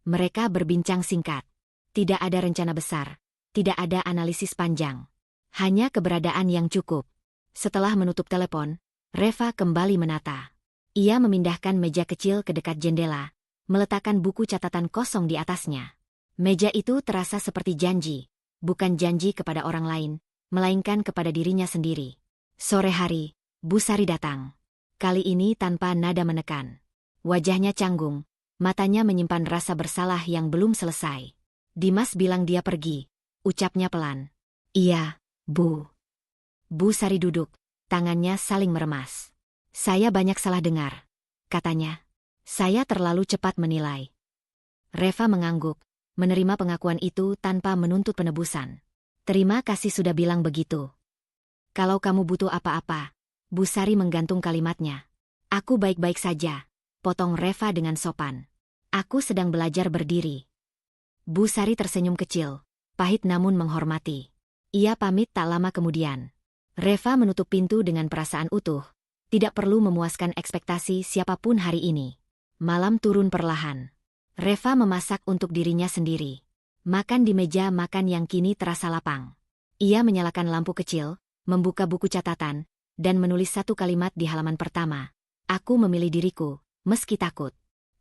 Mereka berbincang singkat. Tidak ada rencana besar, tidak ada analisis panjang. Hanya keberadaan yang cukup. Setelah menutup telepon, Reva kembali menata. Ia memindahkan meja kecil ke dekat jendela, meletakkan buku catatan kosong di atasnya. Meja itu terasa seperti janji, bukan janji kepada orang lain, melainkan kepada dirinya sendiri. Sore hari, Bu Sari datang. Kali ini tanpa nada menekan. Wajahnya canggung, matanya menyimpan rasa bersalah yang belum selesai. Dimas bilang dia pergi, ucapnya pelan. Iya, Bu. Bu Sari duduk, tangannya saling meremas. Saya banyak salah dengar, katanya. Saya terlalu cepat menilai. Reva mengangguk, menerima pengakuan itu tanpa menuntut penebusan. Terima kasih sudah bilang begitu. Kalau kamu butuh apa-apa, Bu Sari menggantung kalimatnya. Aku baik-baik saja, potong Reva dengan sopan. Aku sedang belajar berdiri. Bu Sari tersenyum kecil, pahit namun menghormati. Ia pamit tak lama kemudian. Reva menutup pintu dengan perasaan utuh, tidak perlu memuaskan ekspektasi siapapun hari ini. Malam turun perlahan. Reva memasak untuk dirinya sendiri. Makan di meja makan yang kini terasa lapang. Ia menyalakan lampu kecil, membuka buku catatan, dan menulis satu kalimat di halaman pertama. Aku memilih diriku, meski takut.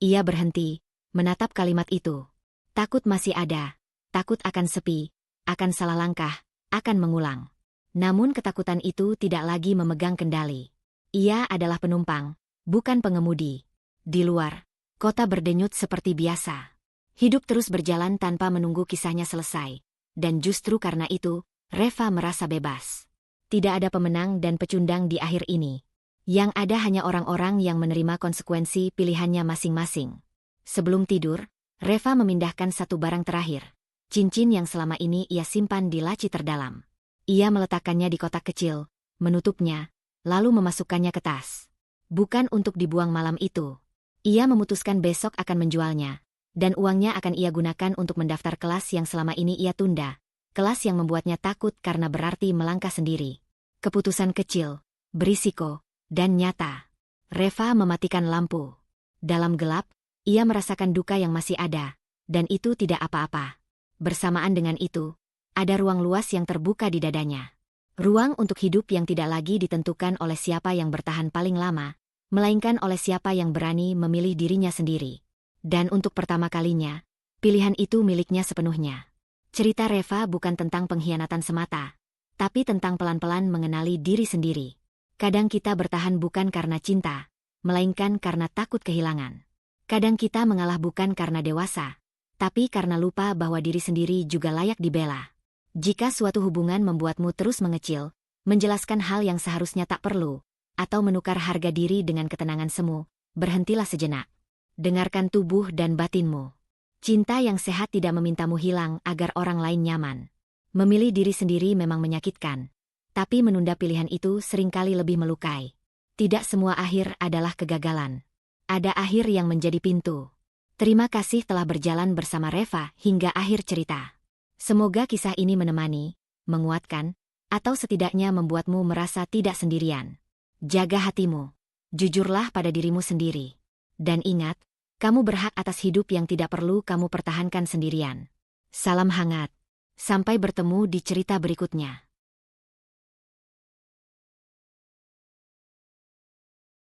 Ia berhenti, menatap kalimat itu. Takut masih ada, takut akan sepi, akan salah langkah, akan mengulang. Namun ketakutan itu tidak lagi memegang kendali. Ia adalah penumpang, bukan pengemudi. Di luar, kota berdenyut seperti biasa. Hidup terus berjalan tanpa menunggu kisahnya selesai. Dan justru karena itu, Reva merasa bebas. Tidak ada pemenang dan pecundang di akhir ini. Yang ada hanya orang-orang yang menerima konsekuensi pilihannya masing-masing. Sebelum tidur, Reva memindahkan satu barang terakhir. Cincin yang selama ini ia simpan di laci terdalam. Ia meletakkannya di kotak kecil, menutupnya, lalu memasukkannya ke tas. Bukan untuk dibuang malam itu. Ia memutuskan besok akan menjualnya, dan uangnya akan ia gunakan untuk mendaftar kelas yang selama ini ia tunda. Kelas yang membuatnya takut karena berarti melangkah sendiri. Keputusan kecil, berisiko, dan nyata. Reva mematikan lampu. Dalam gelap, ia merasakan duka yang masih ada, dan itu tidak apa-apa. Bersamaan dengan itu, ada ruang luas yang terbuka di dadanya. Ruang untuk hidup yang tidak lagi ditentukan oleh siapa yang bertahan paling lama, melainkan oleh siapa yang berani memilih dirinya sendiri. Dan untuk pertama kalinya, pilihan itu miliknya sepenuhnya. Cerita Reva bukan tentang pengkhianatan semata, tapi tentang pelan-pelan mengenali diri sendiri. Kadang kita bertahan bukan karena cinta, melainkan karena takut kehilangan. Kadang kita mengalah bukan karena dewasa, tapi karena lupa bahwa diri sendiri juga layak dibela. Jika suatu hubungan membuatmu terus mengecil, menjelaskan hal yang seharusnya tak perlu, atau menukar harga diri dengan ketenangan semu, berhentilah sejenak. Dengarkan tubuh dan batinmu. Cinta yang sehat tidak memintamu hilang agar orang lain nyaman. Memilih diri sendiri memang menyakitkan, tapi menunda pilihan itu seringkali lebih melukai. Tidak semua akhir adalah kegagalan. Ada akhir yang menjadi pintu. Terima kasih telah berjalan bersama Reva hingga akhir cerita. Semoga kisah ini menemani, menguatkan, atau setidaknya membuatmu merasa tidak sendirian. Jaga hatimu. Jujurlah pada dirimu sendiri. Dan ingat, kamu berhak atas hidup yang tidak perlu kamu pertahankan sendirian. Salam hangat. Sampai bertemu di cerita berikutnya.